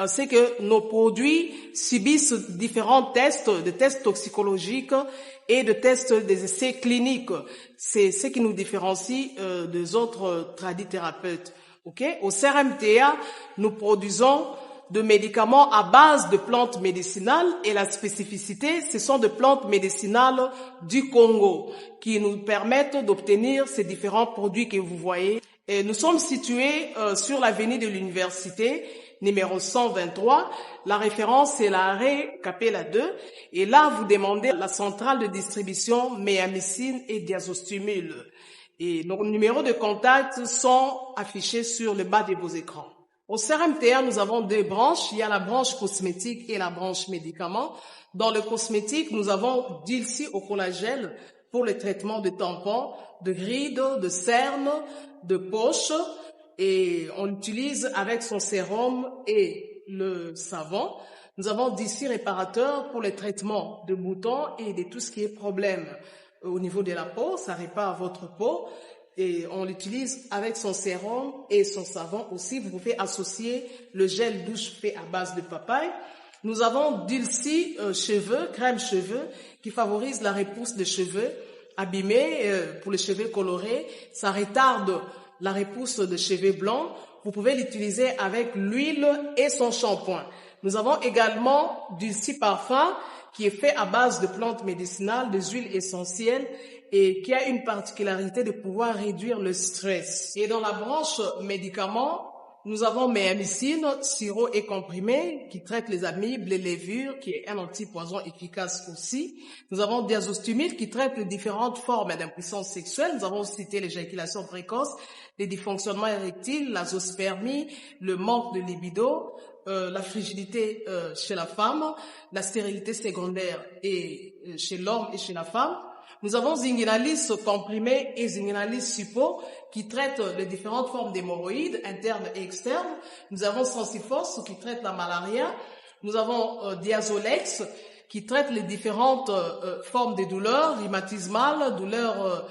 c'est que nos produits subissent différents tests, des tests toxicologiques et de tests des essais cliniques. C'est ce qui nous différencie des autres tradithérapeutes. Okay? Au CRMTA, nous produisons de médicaments à base de plantes médicinales et la spécificité, ce sont des plantes médicinales du Congo qui nous permettent d'obtenir ces différents produits que vous voyez. Et nous sommes situés sur l'avenue de l'université, numéro 123. La référence c'est l'arrêt Capella 2. Et là, vous demandez la centrale de distribution méamycine et diazostimule. Et nos numéros de contact sont affichés sur le bas de vos écrans. Au CRMTA, nous avons deux branches. Il y a la branche cosmétique et la branche médicaments. Dans le cosmétique, nous avons Dilsi au collagène pour le traitement de tampons, de rides, de cernes, de poches. Et on l'utilise avec son sérum et le savon. Nous avons Dilsi réparateur pour le traitement de boutons et de tout ce qui est problème au niveau de la peau. Ça répare votre peau. et on l'utilise avec son sérum et son savon aussi. Vous pouvez associer le gel douche fait à base de papaye. Nous avons Dulci cheveux, crème cheveux, qui favorise la repousse des cheveux abîmés pour les cheveux colorés. Ça retarde la repousse des cheveux blancs. Vous pouvez l'utiliser avec l'huile et son shampoing. Nous avons également Dulci parfum, qui est fait à base de plantes médicinales, des huiles essentielles et qui a une particularité de pouvoir réduire le stress. Et dans la branche médicaments, nous avons Méamycine, sirop et comprimé, qui traite les amibes, les levures, qui est un antipoison efficace aussi. Nous avons Diazostimide, qui traite les différentes formes d'impuissance sexuelle. Nous avons cité l'éjaculation précoce, les dysfonctionnements érectiles, la zoospermie, le manque de libido, la frigidité chez la femme, la stérilité secondaire et chez l'homme et chez la femme. Nous avons Zinguinalis comprimé et Zinguinalis suppo qui traitent les différentes formes d'hémorroïdes internes et externes. Nous avons Sensifos qui traite la malaria. Nous avons Diazolex qui traite les différentes formes de douleurs rhumatismales, douleurs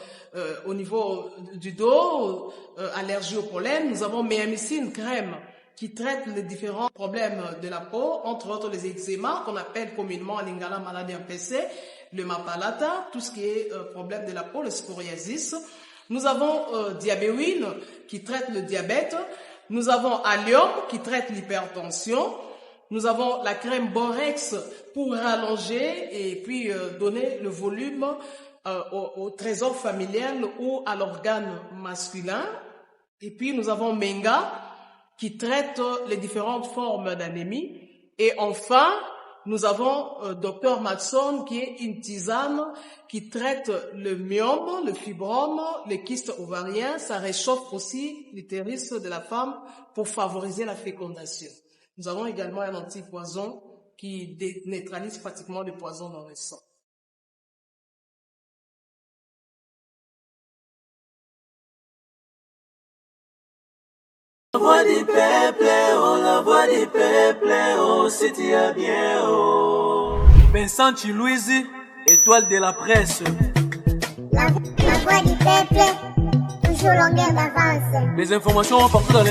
au niveau du dos, allergie au pollen. Nous avons Méamycine crème qui traite les différents problèmes de la peau, entre autres les eczémas, qu'on appelle communément en lingala maladie MPC, le mapalata, tout ce qui est problème de la peau, le scoriasis. Nous avons Diabéwine qui traite le diabète. Nous avons Allium qui traite l'hypertension. Nous avons la crème Borex pour rallonger et puis donner le volume au trésor familial ou à l'organe masculin. Et puis nous avons Menga qui traite les différentes formes d'anémie. Et enfin, nous avons Dr Matson qui est une tisane qui traite le myome, le fibrome, les kystes ovariens. Ça réchauffe aussi l'utérus de la femme pour favoriser la fécondation. Nous avons également un antipoison qui neutralise pratiquement le poison dans le sang. La voix du peuple, oh, la voix du peuple, oh, si tu as bien, oh. Vincent Chilouise, étoile de la presse. La voix du peuple, toujours longueur d'avance. Les informations partout dans les